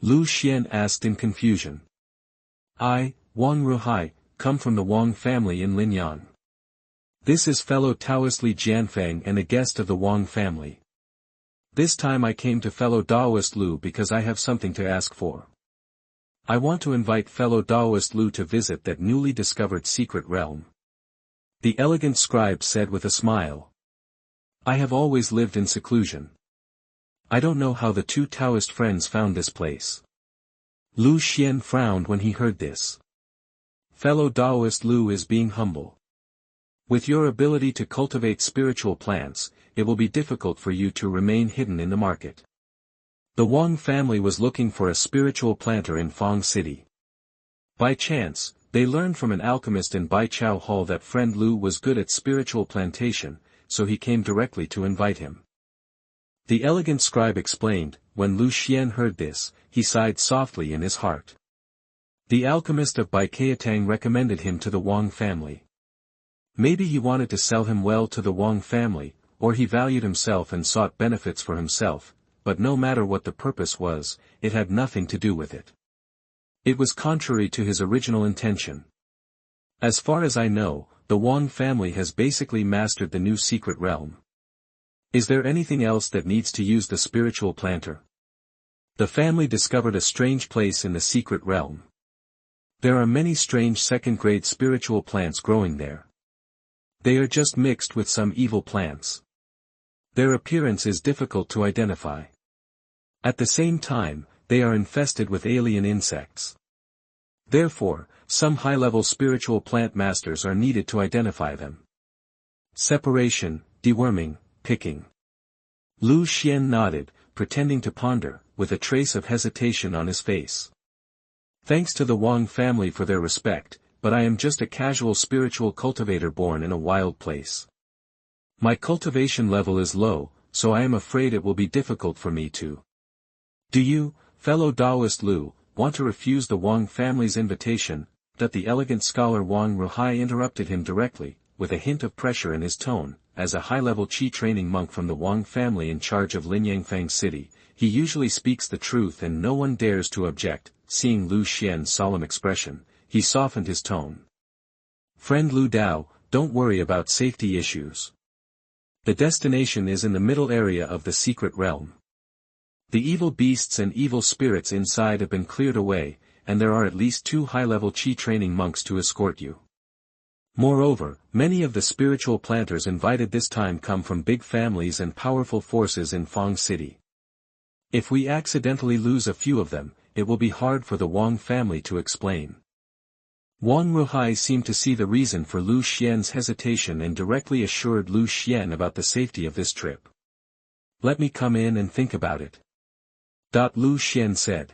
Lu Xuan asked in confusion. I, Wang Ruhai, come from the Wang family in Linyan. This is fellow Taoist Li Jianfang and a guest of the Wang family. This time I came to fellow Daoist Lu because I have something to ask for. I want to invite fellow Daoist Lu to visit that newly discovered secret realm. The elegant scribe said with a smile. I have always lived in seclusion. I don't know how the 2 Taoist friends found this place. Lu Xuan frowned when he heard this. Fellow Daoist Lu is being humble. With your ability to cultivate spiritual plants, it will be difficult for you to remain hidden in the market. The Wang family was looking for a spiritual planter in Fang City. By chance, they learned from an alchemist in Baichao Hall that friend Lu was good at spiritual plantation, so he came directly to invite him. The elegant scribe explained. When Lu Xuan heard this, he sighed softly in his heart. The alchemist of Baicaotang recommended him to the Wang family. Maybe he wanted to sell him well to the Wang family, or he valued himself and sought benefits for himself, but no matter what the purpose was, it had nothing to do with it. It was contrary to his original intention. As far as I know, the Wang family has basically mastered the new secret realm. Is there anything else that needs to use the spiritual planter? The family discovered a strange place in the secret realm. There are many strange second-grade spiritual plants growing there. They are just mixed with some evil plants. Their appearance is difficult to identify. At the same time, they are infested with alien insects. Therefore, some high-level spiritual plant masters are needed to identify them. Separation, deworming, picking. Lu Xuan nodded, pretending to ponder, with a trace of hesitation on his face. Thanks to the Wang family for their respect, but I am just a casual spiritual cultivator born in a wild place. My cultivation level is low, so I am afraid it will be difficult for me to. Do you, fellow Daoist Lu, want to refuse the Wang family's invitation? That the elegant scholar Wang Ruhai interrupted him directly, with a hint of pressure in his tone. As a high-level Qi training monk from the Wang family in charge of Sanxiufang City, he usually speaks the truth and no one dares to object. Seeing Lu Xuan's solemn expression, he softened his tone. Friend Lu Dao, don't worry about safety issues. The destination is in the middle area of the secret realm. The evil beasts and evil spirits inside have been cleared away, and there are at least 2 high-level Qi training monks to escort you. Moreover, many of the spiritual planters invited this time come from big families and powerful forces in Fang City. If we accidentally lose a few of them, it will be hard for the Wang family to explain. Wang Ruhai seemed to see the reason for Lu Xuan's hesitation and directly assured Lu Xuan about the safety of this trip. Let me come in and think about it. Lu Xuan said.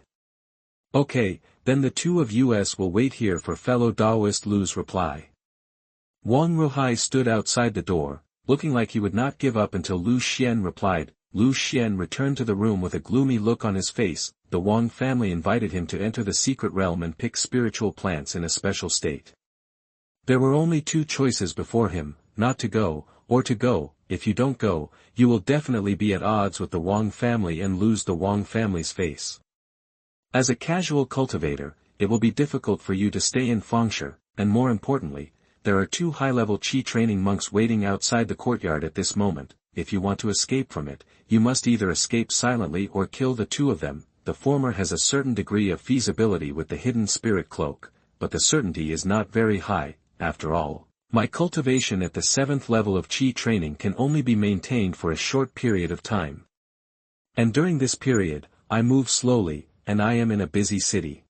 Okay, then the 2 of us will wait here for fellow Daoist Lu's reply. Wang Ruhai stood outside the door, looking like he would not give up until Lu Xuan replied. Lu Xuan returned to the room with a gloomy look on his face. The Wang family invited him to enter the secret realm and pick spiritual plants in a special state. There were only 2 choices before him, not to go, or to go. If you don't go, you will definitely be at odds with the Wang family and lose the Wang family's face. As a casual cultivator, it will be difficult for you to stay in Fangshe, and more importantly, there are 2 high-level Qi training monks waiting outside the courtyard at this moment. If you want to escape from it, you must either escape silently or kill the 2 of them. The former has a certain degree of feasibility with the hidden spirit cloak, but the certainty is not very high. After all, my cultivation at the 7th level of Qi training can only be maintained for a short period of time. And during this period, I move slowly, and I am in a busy city.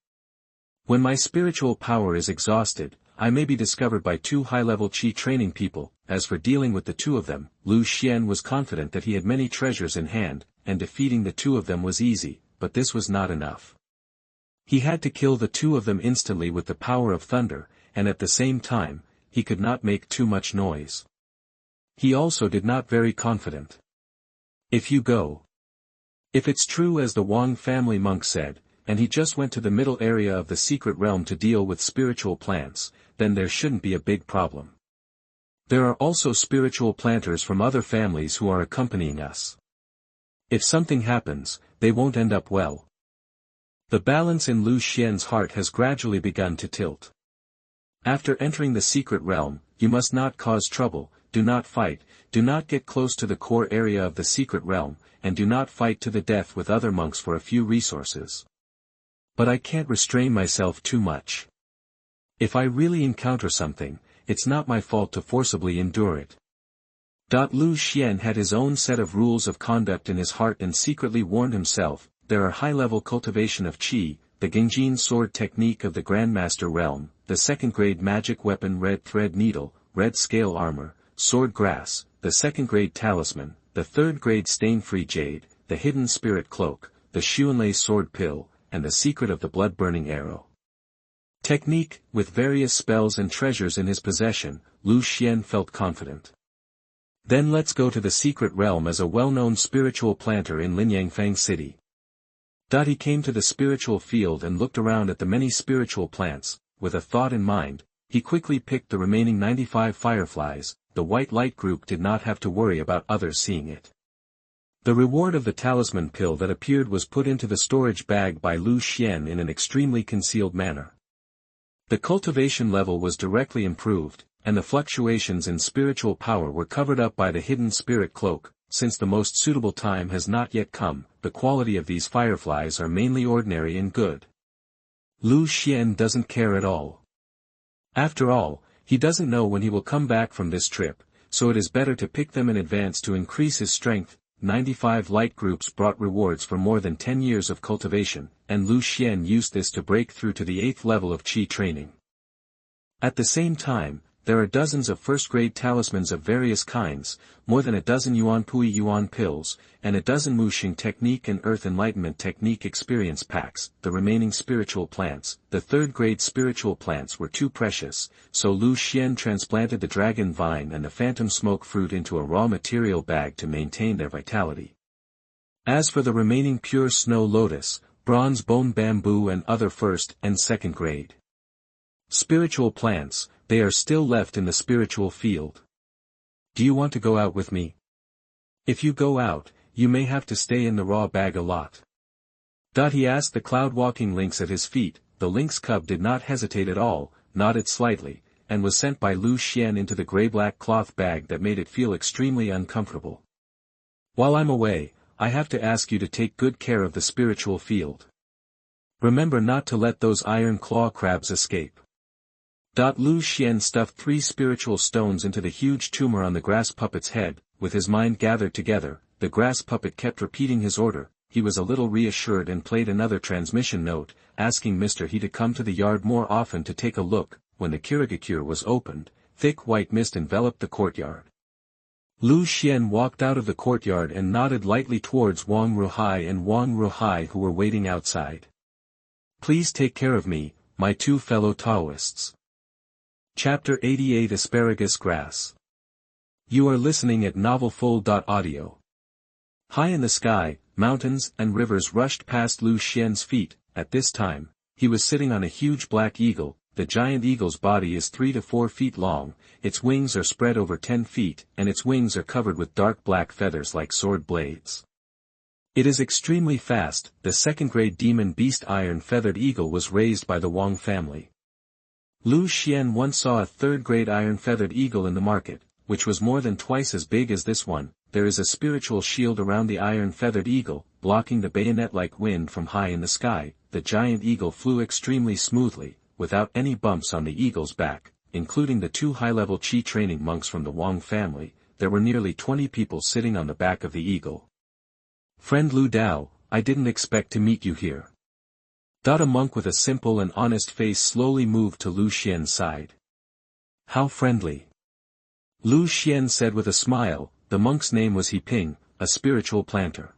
When my spiritual power is exhausted, I may be discovered by 2 high-level Qi training people. As for dealing with the 2 of them, Lu Xuan was confident that he had many treasures in hand, and defeating the 2 of them was easy, but this was not enough. He had to kill the 2 of them instantly with the power of thunder, and at the same time, he could not make too much noise. He also did not very confident. If you go. If it's true as the Wang family monk said, and he just went to the middle area of the secret realm to deal with spiritual plants, then there shouldn't be a big problem. There are also spiritual planters from other families who are accompanying us. If something happens, they won't end up well. The balance in Lu Xuan's heart has gradually begun to tilt. After entering the secret realm, you must not cause trouble, do not fight, do not get close to the core area of the secret realm, and do not fight to the death with other monks for a few resources. But I can't restrain myself too much. If I really encounter something, it's not my fault to forcibly endure it. Lu Xuan had his own set of rules of conduct in his heart and secretly warned himself, there are high-level cultivation of Qi, the Gengjin sword technique of the Grandmaster realm, the second-grade magic weapon red thread needle, red scale armor, sword grass, the second-grade talisman, the third-grade stain-free jade, the hidden spirit cloak, the Xunlei sword pill, and the secret of the blood-burning arrow. Technique, with various spells and treasures in his possession, Lu Xuan felt confident. Then let's go to the secret realm as a well-known spiritual planter in Linyangfang City. He came to the spiritual field and looked around at the many spiritual plants. With a thought in mind, he quickly picked the remaining 95 fireflies. The white light group did not have to worry about others seeing it. The reward of the talisman pill that appeared was put into the storage bag by Lu Xuan in an extremely concealed manner. The cultivation level was directly improved, and the fluctuations in spiritual power were covered up by the hidden spirit cloak. Since the most suitable time has not yet come, the quality of these fireflies are mainly ordinary and good. Lu Xuan doesn't care at all. After all, he doesn't know when he will come back from this trip, so it is better to pick them in advance to increase his strength. 95 light groups brought rewards for more than 10 years of cultivation, and Lu Xuan used this to break through to the 8th level of Qi training. At the same time, there are dozens of first-grade talismans of various kinds, more than a dozen Yuan Pui Yuan pills, and a dozen Muxing technique and Earth Enlightenment technique experience packs. The remaining spiritual plants, the third-grade spiritual plants were too precious, so Lu Xuan transplanted the dragon vine and the phantom smoke fruit into a raw material bag to maintain their vitality. As for the remaining pure snow lotus, bronze bone bamboo and other first and second-grade spiritual plants, they are still left in the spiritual field. Do you want to go out with me? If you go out, you may have to stay in the raw bag a lot. He asked the cloud-walking lynx at his feet. The lynx cub did not hesitate at all, nodded slightly, and was sent by Lu Xuan into the gray-black cloth bag that made it feel extremely uncomfortable. While I'm away, I have to ask you to take good care of the spiritual field. Remember not to let those iron claw crabs escape. Lu Xuan stuffed 3 spiritual stones into the huge tumor on the grass puppet's head. With his mind gathered together, the grass puppet kept repeating his order. He was a little reassured and played another transmission note, asking Mr. He to come to the yard more often to take a look. When the Kirigakure was opened, thick white mist enveloped the courtyard. Lu Xuan walked out of the courtyard and nodded lightly towards Wang Ruhai and Wang Ruhai who were waiting outside. Please take care of me, my 2 fellow Taoists. Chapter 88 Asparagus Grass. You are listening at novelfull.audio. High in the sky, mountains and rivers rushed past Lu Xuan's feet. At this time, he was sitting on a huge black eagle. The giant eagle's body is 3 to 4 feet long, its wings are spread over 10 feet, and its wings are covered with dark black feathers like sword blades. It is extremely fast. The second-grade demon beast iron feathered eagle was raised by the Wang family. Lu Xuan once saw a third-grade iron-feathered eagle in the market, which was more than twice as big as this one. There is a spiritual shield around the iron-feathered eagle, blocking the bayonet-like wind from high in the sky. The giant eagle flew extremely smoothly, without any bumps on the eagle's back, including the 2 high-level Qi training monks from the Wang family. There were nearly 20 people sitting on the back of the eagle. Friend Lu Dao, I didn't expect to meet you here. A monk with a simple and honest face slowly moved to Lu Xuan's side. How friendly. Lu Xuan said with a smile. The monk's name was He Ping, a spiritual planter.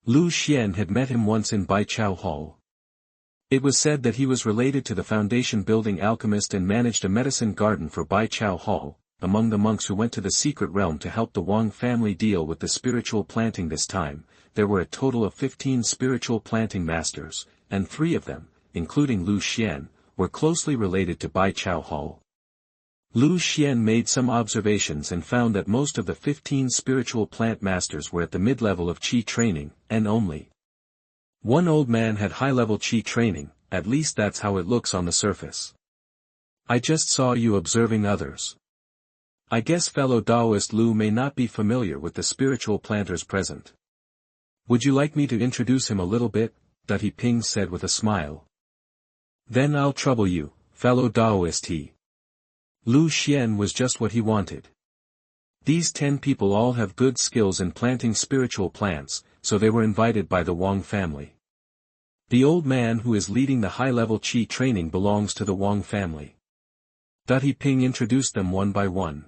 Lu Xuan had met him once in Baichao Hall. It was said that he was related to the foundation building alchemist and managed a medicine garden for Baichao Hall. Among the monks who went to the secret realm to help the Wang family deal with the spiritual planting this time, there were a total of 15 spiritual planting masters, and 3 of them, including Lu Xuan, were closely related to Baichao Hall. Lu Xuan made some observations and found that most of the 15 spiritual plant masters were at the mid-level of Qi training, and only one old man had high-level Qi training. At least that's how it looks on the surface. I just saw you observing others. I guess fellow Daoist Lu may not be familiar with the spiritual planters present. Would you like me to introduce him a little bit? He Ping said with a smile. Then I'll trouble you, fellow Daoist he. Lu Xuan was just what he wanted. These 10 people all have good skills in planting spiritual plants, so they were invited by the Wang family. The old man who is leading the high-level Qi training belongs to the Wang family. He Ping introduced them one by one.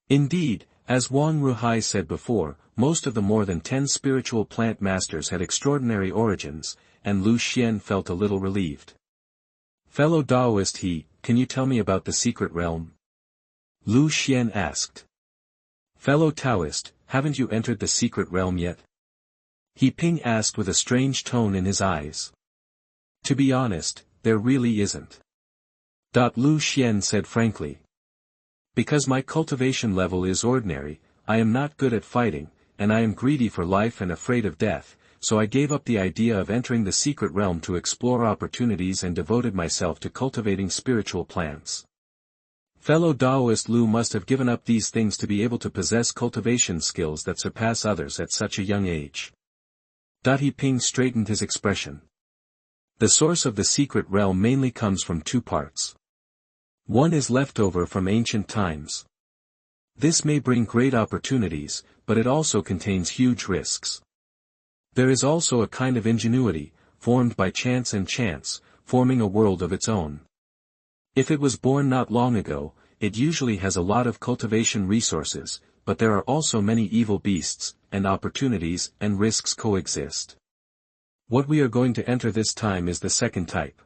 Indeed, as Wang Ruhai said before, most of the more than 10 spiritual plant masters had extraordinary origins, and Lu Xuan felt a little relieved. Fellow Daoist He, can you tell me about the secret realm? Lu Xuan asked. Fellow Taoist, haven't you entered the secret realm yet? He Ping asked with a strange tone in his eyes. To be honest, there really isn't. Lu Xuan said frankly. Because my cultivation level is ordinary, I am not good at fighting, and I am greedy for life and afraid of death, so I gave up the idea of entering the secret realm to explore opportunities and devoted myself to cultivating spiritual plants. Fellow Daoist Lu must have given up these things to be able to possess cultivation skills that surpass others at such a young age. He Ping straightened his expression. The source of the secret realm mainly comes from two parts. One is leftover from ancient times. This may bring great opportunities, but it also contains huge risks. There is also a kind of ingenuity, formed by chance and chance, forming a world of its own. If it was born not long ago, it usually has a lot of cultivation resources, but there are also many evil beasts, and opportunities and risks coexist. What we are going to enter this time is the second type.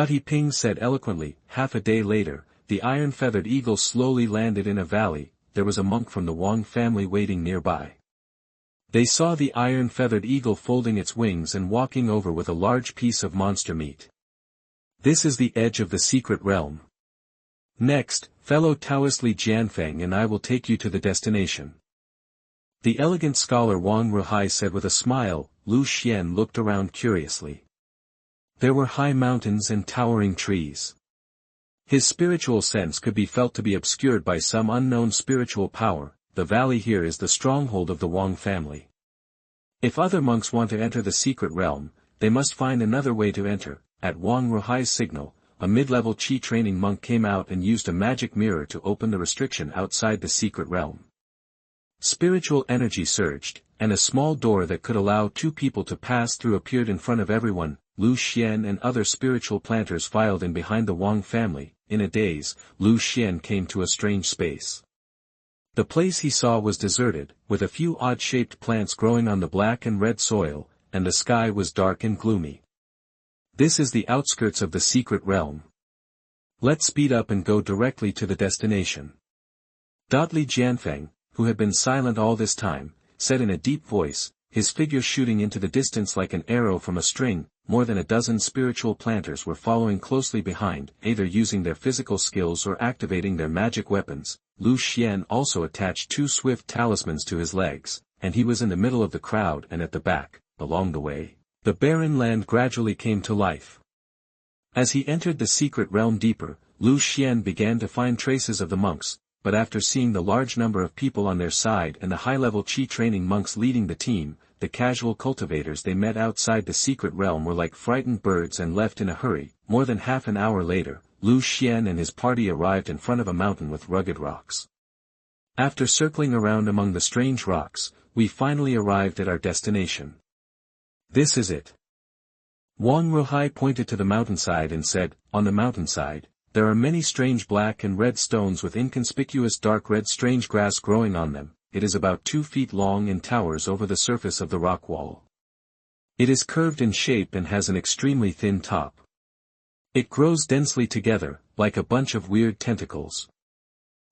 He Ping said eloquently. Half a day later, the iron-feathered eagle slowly landed in a valley. There was a monk from the Wang family waiting nearby. They saw the iron-feathered eagle folding its wings and walking over with a large piece of monster meat. This is the edge of the secret realm. Next, fellow Taoist Li Jianfeng and I will take you to the destination. The elegant scholar Wang Ruhai said with a smile. Lu Xuan looked around curiously. There were high mountains and towering trees. His spiritual sense could be felt to be obscured by some unknown spiritual power. The valley here is the stronghold of the Wang family. If other monks want to enter the secret realm, they must find another way to enter. At Wang Ruhai's signal, a mid-level Qi training monk came out and used a magic mirror to open the restriction outside the secret realm. Spiritual energy surged, and a small door that could allow two people to pass through appeared in front of everyone. Lu Xuan and other spiritual planters filed in behind the Wang family. In a daze, Lu Xuan came to a strange space. The place he saw was deserted, with a few odd-shaped plants growing on the black and red soil, and the sky was dark and gloomy. This is the outskirts of the secret realm. Let's speed up and go directly to the destination. Li Jianfeng, who had been silent all this time, said in a deep voice, his figure shooting into the distance like an arrow from a string. More than a dozen spiritual planters were following closely behind, either using their physical skills or activating their magic weapons. Lu Xuan also attached two swift talismans to his legs, and he was in the middle of the crowd and at the back. Along the way, the barren land gradually came to life. As he entered the secret realm deeper, Lu Xuan began to find traces of the monks, but after seeing the large number of people on their side and the high-level Qi training monks leading the team, the casual cultivators they met outside the secret realm were like frightened birds and left in a hurry. More than half an hour later, Lu Xuan and his party arrived in front of a mountain with rugged rocks. After circling around among the strange rocks, we finally arrived at our destination. This is it. Wang Ruhai pointed to the mountainside and said, on the mountainside, there are many strange black and red stones with inconspicuous dark red strange grass growing on them. It is about 2 feet long and towers over the surface of the rock wall. It is curved in shape and has an extremely thin top. It grows densely together, like a bunch of weird tentacles.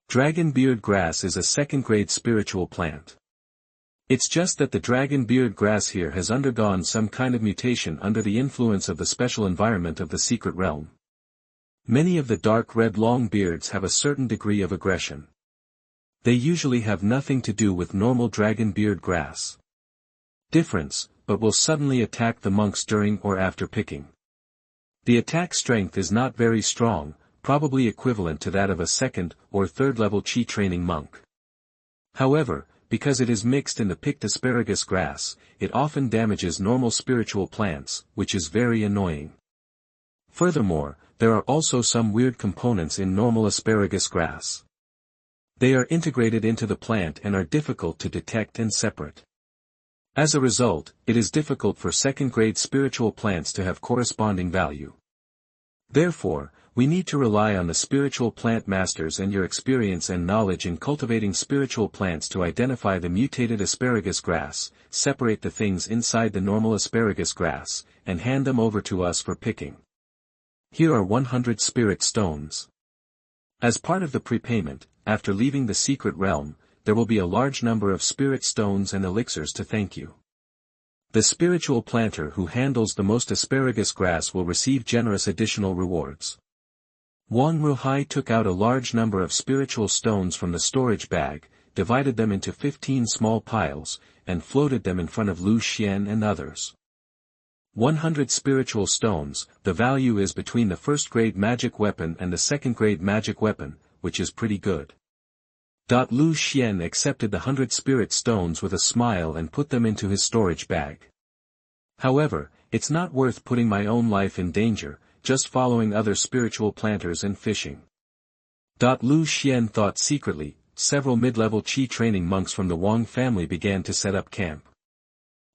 Dragon beard grass is a second-grade spiritual plant. It's just that the dragon beard grass here has undergone some kind of mutation under the influence of the special environment of the secret realm. Many of the dark red long beards have a certain degree of aggression. They usually have nothing to do with normal dragon beard grass. Difference, but will suddenly attack the monks during or after picking. The attack strength is not very strong, probably equivalent to that of a second or third level Qi training monk. However, because it is mixed in the picked asparagus grass, it often damages normal spiritual plants, which is very annoying. Furthermore, there are also some weird components in normal asparagus grass. They are integrated into the plant and are difficult to detect and separate. As a result, it is difficult for second-grade spiritual plants to have corresponding value. Therefore, we need to rely on the spiritual plant masters and your experience and knowledge in cultivating spiritual plants to identify the mutated asparagus grass, separate the things inside the normal asparagus grass, and hand them over to us for picking. Here are 100 spirit stones. As part of the prepayment, after leaving the secret realm, there will be a large number of spirit stones and elixirs to thank you. The spiritual planter who handles the most asparagus grass will receive generous additional rewards. Wang Ruhai took out a large number of spiritual stones from the storage bag, divided them into 15 small piles, and floated them in front of Lu Xuan and others. 100 spiritual stones, the value is between the first-grade magic weapon and the second-grade magic weapon, which is pretty good. Lu Xuan accepted the 100 spirit stones with a smile and put them into his storage bag. However, it's not worth putting my own life in danger, just following other spiritual planters and fishing. Lu Xuan thought secretly. Several mid-level Qi training monks from the Wang family began to set up camp.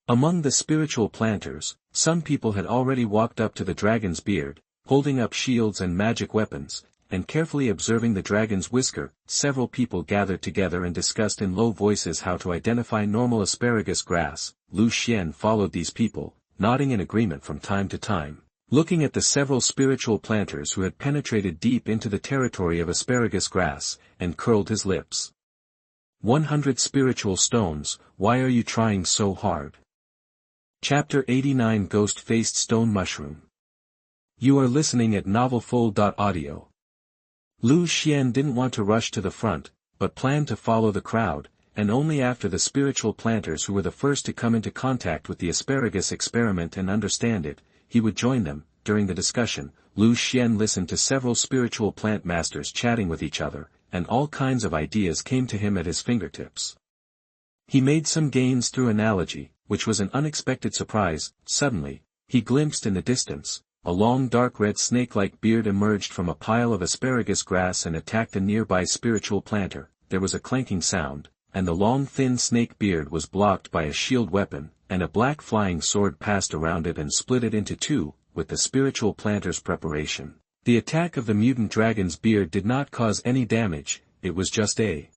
Among the spiritual planters, some people had already walked up to the dragon's beard, holding up shields and magic weapons, and carefully observing the dragon's whisker. Several people gathered together and discussed in low voices how to identify normal asparagus grass. Lu Xuan followed these people, nodding in agreement from time to time, looking at the several spiritual planters who had penetrated deep into the territory of asparagus grass, and curled his lips. 100 spiritual stones, why are you trying so hard? Chapter 89 Ghost-Faced Stone Mushroom. You are listening at novelfull.audio. Lu Xuan didn't want to rush to the front, but planned to follow the crowd, and only after the spiritual planters who were the first to come into contact with the asparagus experiment and understand it, he would join them. During the discussion, Lu Xuan listened to several spiritual plant masters chatting with each other, and all kinds of ideas came to him at his fingertips. He made some gains through analogy, which was an unexpected surprise. Suddenly, he glimpsed in the distance, a long dark red snake-like beard emerged from a pile of asparagus grass and attacked a nearby spiritual planter. There was a clanking sound, and the long thin snake beard was blocked by a shield weapon, and a black flying sword passed around it and split it into two. With the spiritual planter's preparation, the attack of the mutant dragon's beard did not cause any damage. It was just a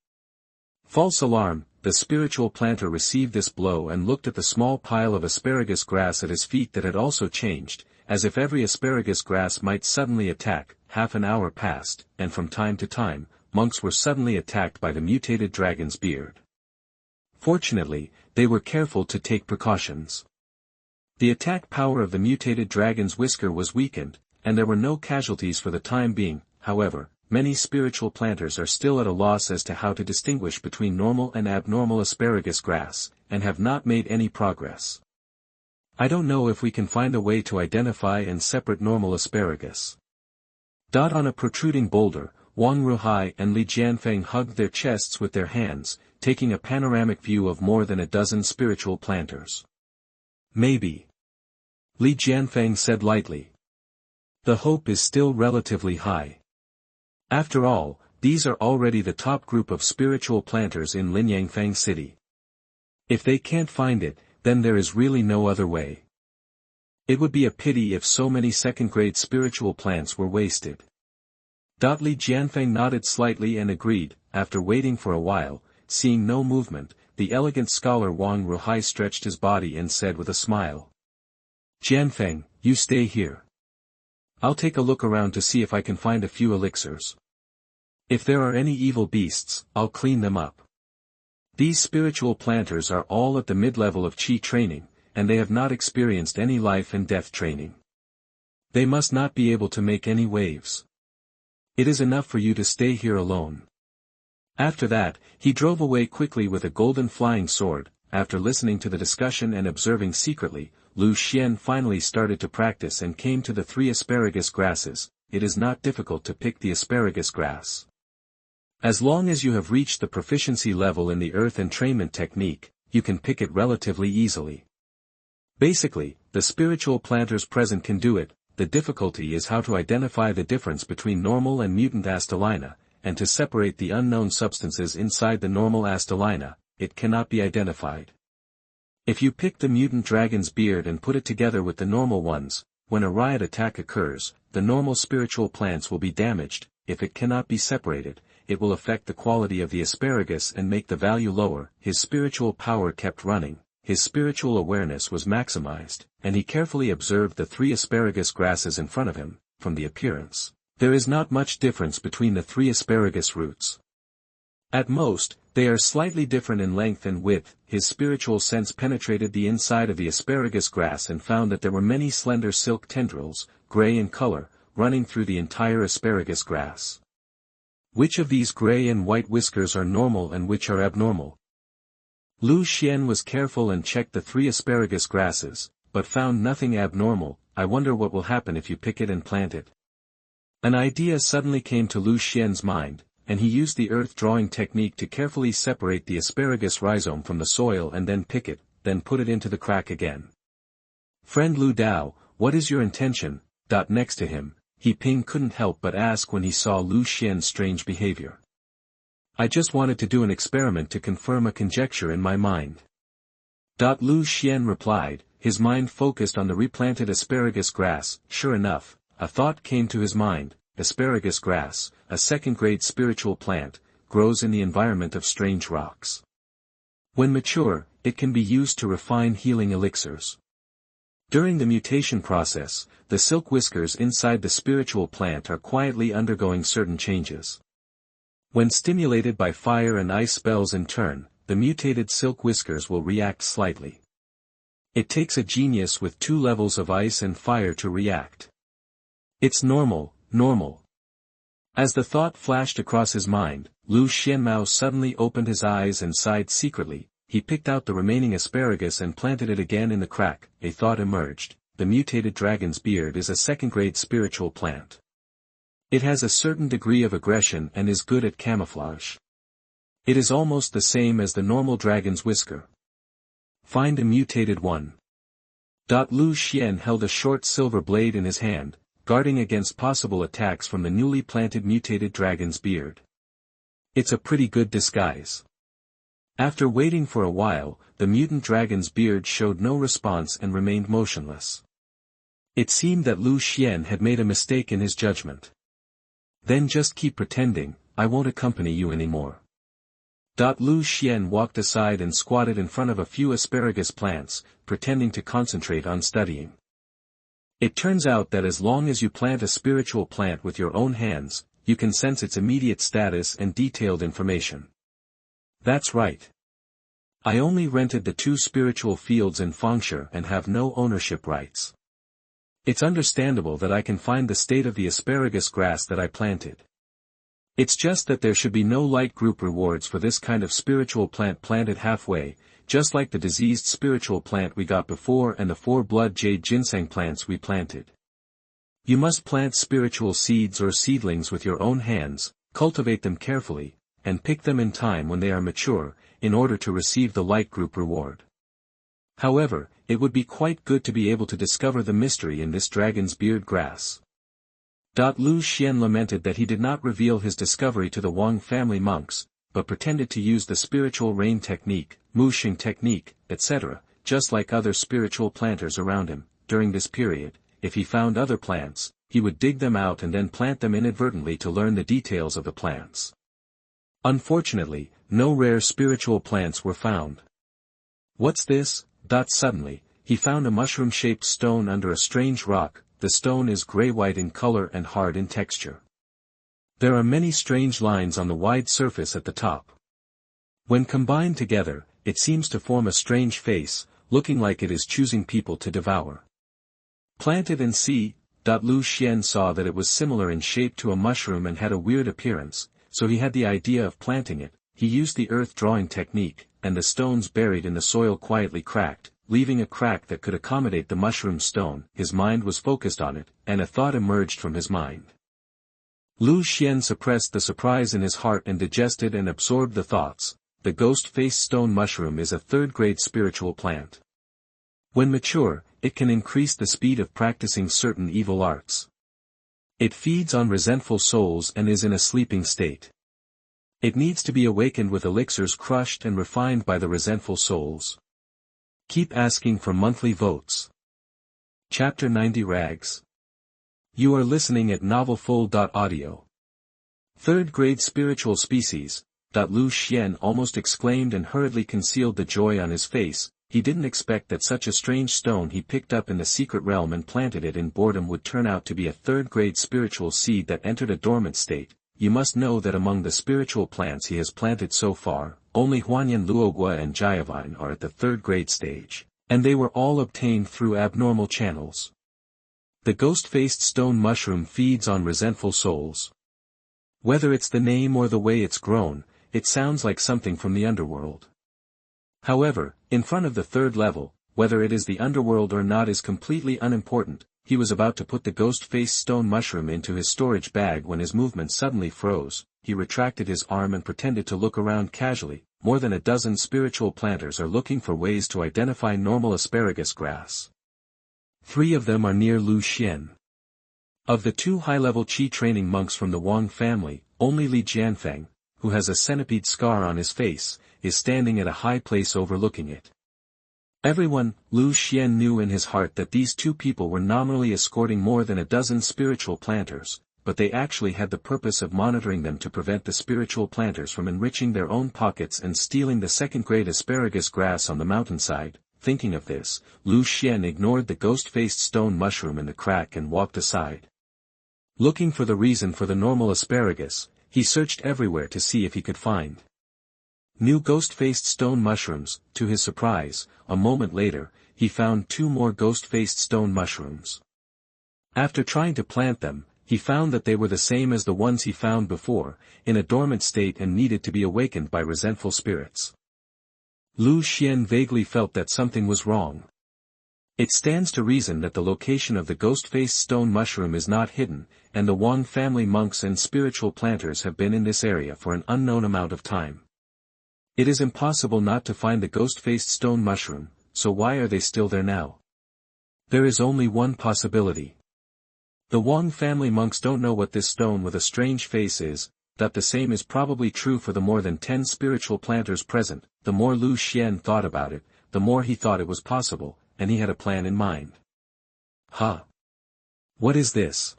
false alarm. The spiritual planter received this blow and looked at the small pile of asparagus grass at his feet that had also changed, as if every asparagus grass might suddenly attack. Half an hour passed, and from time to time, monks were suddenly attacked by the mutated dragon's beard. Fortunately, they were careful to take precautions. The attack power of the mutated dragon's whisker was weakened, and there were no casualties for the time being. However, many spiritual planters are still at a loss as to how to distinguish between normal and abnormal asparagus grass, and have not made any progress. I don't know if we can find a way to identify and separate normal asparagus. On a protruding boulder, Wang Ruhai and Li Jianfeng hugged their chests with their hands, taking a panoramic view of more than a dozen spiritual planters. Maybe. Li Jianfeng said lightly. The hope is still relatively high. After all, these are already the top group of spiritual planters in Linyangfang City. If they can't find it, then there is really no other way. It would be a pity if so many second-grade spiritual plants were wasted. Li Jianfeng nodded slightly and agreed. After waiting for a while, seeing no movement, the elegant scholar Wang Ruhai stretched his body and said with a smile. Jianfeng, you stay here. I'll take a look around to see if I can find a few elixirs. If there are any evil beasts, I'll clean them up. These spiritual planters are all at the mid-level of Qi training, and they have not experienced any life and death training. They must not be able to make any waves. It is enough for you to stay here alone. After that, he drove away quickly with a golden flying sword. After listening to the discussion and observing secretly, Lu Xuan finally started to practice and came to the 3 asparagus grasses. It is not difficult to pick the asparagus grass. As long as you have reached the proficiency level in the earth entrainment technique, you can pick it relatively easily. Basically, the spiritual planters present can do it. The difficulty is how to identify the difference between normal and mutant astelina, and to separate the unknown substances inside the normal astelina. It cannot be identified. If you pick the mutant dragon's beard and put it together with the normal ones, when a riot attack occurs, the normal spiritual plants will be damaged. If it cannot be separated, it will affect the quality of the asparagus and make the value lower. His spiritual power kept running, his spiritual awareness was maximized, and he carefully observed the 3 asparagus grasses in front of him. From the appearance, there is not much difference between the 3 asparagus roots. At most, they are slightly different in length and width. His spiritual sense penetrated the inside of the asparagus grass and found that there were many slender silk tendrils, gray in color, running through the entire asparagus grass. Which of these gray and white whiskers are normal and which are abnormal? Lu Xuan was careful and checked the 3 asparagus grasses, but found nothing abnormal. I wonder what will happen if you pick it and plant it. An idea suddenly came to Lu Xuan's mind, and he used the earth drawing technique to carefully separate the asparagus rhizome from the soil and then pick it, then put it into the crack again. Friend Lu Dao, what is your intention? Next to him, He Ping couldn't help but ask when he saw Lu Xuan's strange behavior. I just wanted to do an experiment to confirm a conjecture in my mind. Lu Xuan replied, his mind focused on the replanted asparagus grass. Sure enough, a thought came to his mind. Asparagus grass, a second-grade spiritual plant, grows in the environment of strange rocks. When mature, it can be used to refine healing elixirs. During the mutation process, the silk whiskers inside the spiritual plant are quietly undergoing certain changes. When stimulated by fire and ice spells in turn, the mutated silk whiskers will react slightly. It takes a genius with 2 levels of ice and fire to react. It's normal. As the thought flashed across his mind, Lu Xianmao suddenly opened his eyes and sighed secretly. He picked out the remaining asparagus and planted it again in the crack. A thought emerged. The mutated dragon's beard is a second-grade spiritual plant. It has a certain degree of aggression and is good at camouflage. It is almost the same as the normal dragon's whisker. Find a mutated one. Lu Xuan held a short silver blade in his hand, guarding against possible attacks from the newly planted mutated dragon's beard. It's a pretty good disguise. After waiting for a while, the mutant dragon's beard showed no response and remained motionless. It seemed that Lu Xuan had made a mistake in his judgment. Then just keep pretending, I won't accompany you anymore. Lu Xuan walked aside and squatted in front of a few asparagus plants, pretending to concentrate on studying. It turns out that as long as you plant a spiritual plant with your own hands, you can sense its immediate status and detailed information. That's right. I only rented the 2 spiritual fields in Fengshe and have no ownership rights. It's understandable that I can find the state of the asparagus grass that I planted. It's just that there should be no light group rewards for this kind of spiritual plant planted halfway, just like the diseased spiritual plant we got before and the 4 blood jade ginseng plants we planted. You must plant spiritual seeds or seedlings with your own hands, cultivate them carefully, and pick them in time when they are mature, in order to receive the light group reward. However, it would be quite good to be able to discover the mystery in this dragon's beard grass. Lu Xuan lamented that he did not reveal his discovery to the Wang family monks, but pretended to use the spiritual rain technique, Muxing technique, etc., just like other spiritual planters around him. During this period, if he found other plants, he would dig them out and then plant them inadvertently to learn the details of the plants. Unfortunately, no rare spiritual plants were found. What's this? Suddenly, he found a mushroom-shaped stone under a strange rock. The stone is gray-white in color and hard in texture. There are many strange lines on the wide surface at the top. When combined together, it seems to form a strange face, looking like it is choosing people to devour. Plant it and see. Lu Xuan saw that it was similar in shape to a mushroom and had a weird appearance, so he had the idea of planting it. He used the earth drawing technique, and the stones buried in the soil quietly cracked, leaving a crack that could accommodate the mushroom stone. His mind was focused on it, and a thought emerged from his mind. Lu Xuan suppressed the surprise in his heart and digested and absorbed the thoughts. The ghost-faced stone mushroom is a 3rd-grade spiritual plant. When mature, it can increase the speed of practicing certain evil arts. It feeds on resentful souls and is in a sleeping state. It needs to be awakened with elixirs crushed and refined by the resentful souls. Keep asking for monthly votes. Chapter 90 Rags. You are listening at novelfull.audio. Third grade spiritual species, Lu Xuan almost exclaimed and hurriedly concealed the joy on his face. He didn't expect that such a strange stone he picked up in the secret realm and planted it in boredom would turn out to be a third-grade spiritual seed that entered a dormant state. You must know that among the spiritual plants he has planted so far, only Huanyan Luogua and Jiavine are at the third-grade stage, and they were all obtained through abnormal channels. The ghost-faced stone mushroom feeds on resentful souls. Whether it's the name or the way it's grown, it sounds like something from the underworld. However, in front of the third level, whether it is the underworld or not is completely unimportant. He was about to put the ghost-faced stone mushroom into his storage bag when his movement suddenly froze. He retracted his arm and pretended to look around casually. More than a dozen spiritual planters are looking for ways to identify normal asparagus grass. 3 of them are near Lu Xuan. Of the 2 high-level Qi training monks from the Wang family, only Li Jianfeng, who has a centipede scar on his face, is standing at a high place overlooking it. Everyone, Lu Xuan knew in his heart that these 2 people were nominally escorting more than a dozen spiritual planters, but they actually had the purpose of monitoring them to prevent the spiritual planters from enriching their own pockets and stealing the second-grade asparagus grass on the mountainside. Thinking of this, Lu Xuan ignored the ghost-faced stone mushroom in the crack and walked aside. Looking for the reason for the normal asparagus, he searched everywhere to see if he could find new ghost-faced stone mushrooms. To his surprise, a moment later, he found 2 more ghost-faced stone mushrooms. After trying to plant them, he found that they were the same as the ones he found before, in a dormant state and needed to be awakened by resentful spirits. Lu Xuan vaguely felt that something was wrong. It stands to reason that the location of the ghost-faced stone mushroom is not hidden, and the Wang family monks and spiritual planters have been in this area for an unknown amount of time. It is impossible not to find the ghost-faced stone mushroom, so why are they still there now? There is only one possibility. The Wang family monks don't know what this stone with a strange face is. That the same is probably true for the more than 10 spiritual planters present. The more Lu Xuan thought about it, the more he thought it was possible, and he had a plan in mind. Huh? What is this?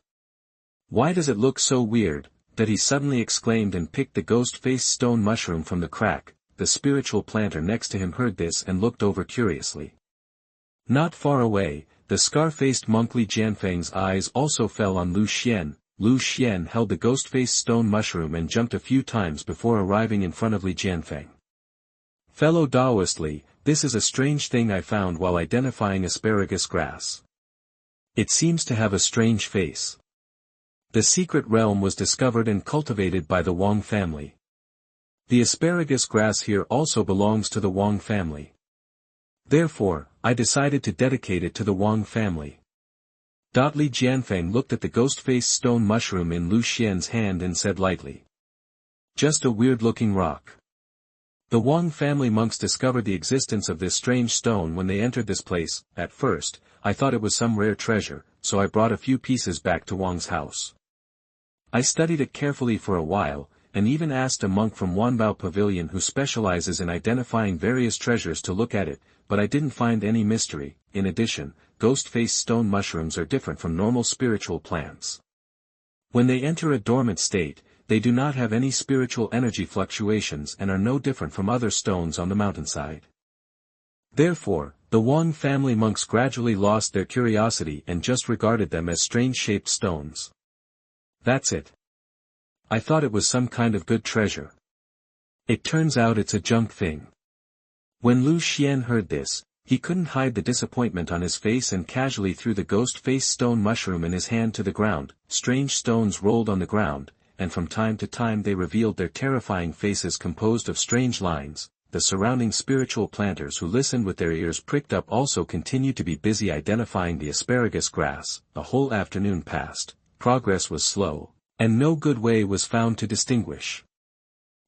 Why does it look so weird? That he suddenly exclaimed and picked the ghost-faced stone mushroom from the crack. The spiritual planter next to him heard this and looked over curiously. Not far away, the scar-faced monk Li Jianfeng's eyes also fell on Lu Xuan. Lu Xuan held the ghost-faced stone mushroom and jumped a few times before arriving in front of Li Jianfeng. Fellow Daoist Li, this is a strange thing I found while identifying asparagus grass. It seems to have a strange face. The secret realm was discovered and cultivated by the Wang family. The asparagus grass here also belongs to the Wang family. Therefore, I decided to dedicate it to the Wang family. Li Jianfeng looked at the ghost-faced stone mushroom in Lu Xuan's hand and said lightly. Just a weird-looking rock. The Wang family monks discovered the existence of this strange stone when they entered this place. At first, I thought it was some rare treasure, so I brought a few pieces back to Wang's house. I studied it carefully for a while, and even asked a monk from Wanbao Pavilion who specializes in identifying various treasures to look at it, but I didn't find any mystery. In addition, ghost-faced stone mushrooms are different from normal spiritual plants. When they enter a dormant state, they do not have any spiritual energy fluctuations and are no different from other stones on the mountainside. Therefore, the Wang family monks gradually lost their curiosity and just regarded them as strange-shaped stones. That's it. I thought it was some kind of good treasure. It turns out it's a junk thing. When Lu Xuan heard this, he couldn't hide the disappointment on his face and casually threw the ghost-faced stone mushroom in his hand to the ground. Strange stones rolled on the ground, and from time to time they revealed their terrifying faces composed of strange lines. The surrounding spiritual planters who listened with their ears pricked up also continued to be busy identifying the asparagus grass. A whole afternoon passed. Progress was slow, and no good way was found to distinguish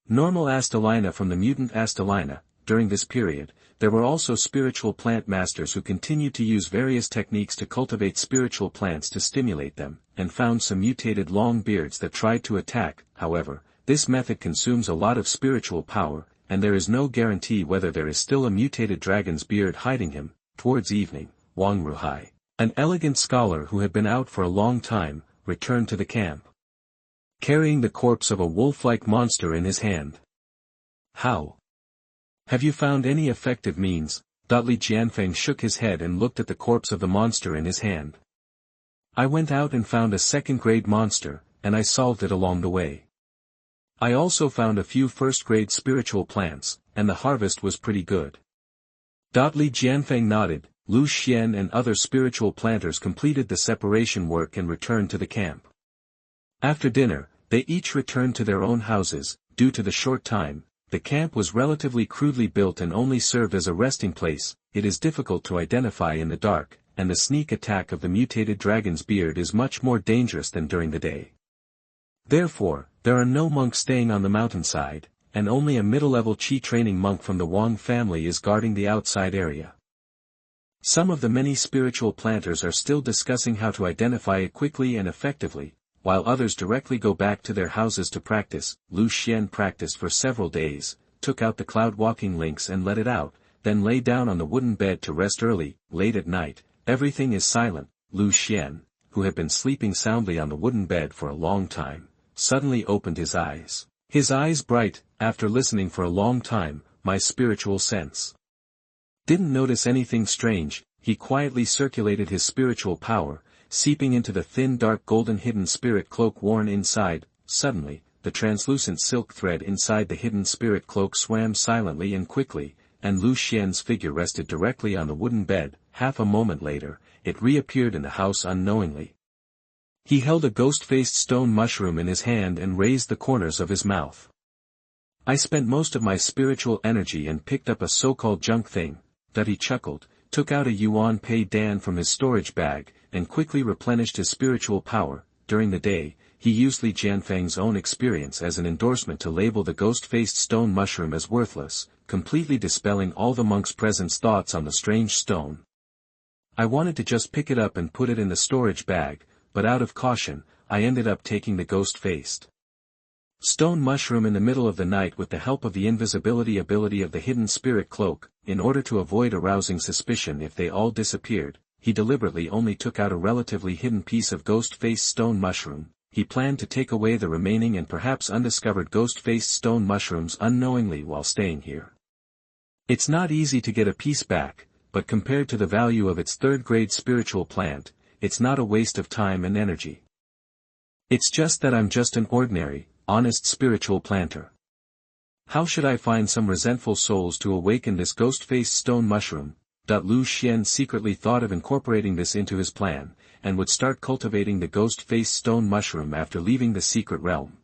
normal Astelina from the mutant Astelina. During this period, there were also spiritual plant masters who continued to use various techniques to cultivate spiritual plants to stimulate them, and found some mutated long beards that tried to attack. However, this method consumes a lot of spiritual power, and there is no guarantee whether there is still a mutated dragon's beard hiding him. Towards evening, Wang Ruhai, an elegant scholar who had been out for a long time, returned to the camp, carrying the corpse of a wolf-like monster in his hand. How? Have you found any effective means? Li Jianfeng shook his head and looked at the corpse of the monster in his hand. I went out and found a second-grade monster, and I solved it along the way. I also found a few first-grade spiritual plants, and the harvest was pretty good. Li Jianfeng nodded. Lu Xuan and other spiritual planters completed the separation work and returned to the camp. After dinner, they each returned to their own houses. Due to the short time, the camp was relatively crudely built and only served as a resting place. It is difficult to identify in the dark, and the sneak attack of the mutated dragon's beard is much more dangerous than during the day. Therefore, there are no monks staying on the mountainside, and only a middle-level Qi training monk from the Wang family is guarding the outside area. Some of the many spiritual planters are still discussing how to identify it quickly and effectively, while others directly go back to their houses to practice. Lu Xuan practiced for several days, took out the cloud walking lynx and let it out, then lay down on the wooden bed to rest early. Late at night, everything is silent. Lu Xuan, who had been sleeping soundly on the wooden bed for a long time, suddenly opened his eyes. His eyes bright. After listening for a long time, my spiritual sense didn't notice anything strange. He quietly circulated his spiritual power, seeping into the thin dark golden hidden spirit cloak worn inside. Suddenly, the translucent silk thread inside the hidden spirit cloak swam silently and quickly, and Lu Xuan's figure rested directly on the wooden bed. Half a moment later, it reappeared in the house unknowingly. He held a ghost-faced stone mushroom in his hand and raised the corners of his mouth. I spent most of my spiritual energy and picked up a so-called junk thing. That he chuckled, took out a yuan pei dan from his storage bag, and quickly replenished his spiritual power. During the day, he used Li Jianfeng's own experience as an endorsement to label the ghost-faced stone mushroom as worthless, completely dispelling all the monk's presence thoughts on the strange stone. I wanted to just pick it up and put it in the storage bag, but out of caution, I ended up taking the ghost-faced stone mushroom in the middle of the night with the help of the invisibility ability of the hidden spirit cloak. In order to avoid arousing suspicion if they all disappeared, he deliberately only took out a relatively hidden piece of ghost-faced stone mushroom. He planned to take away the remaining and perhaps undiscovered ghost-faced stone mushrooms unknowingly while staying here. It's not easy to get a piece back, but compared to the value of its third-grade spiritual plant, it's not a waste of time and energy. It's just that I'm just an ordinary, honest spiritual planter. How should I find some resentful souls to awaken this ghost-faced stone mushroom? Lu Xuan secretly thought of incorporating this into his plan, and would start cultivating the ghost-faced stone mushroom after leaving the secret realm.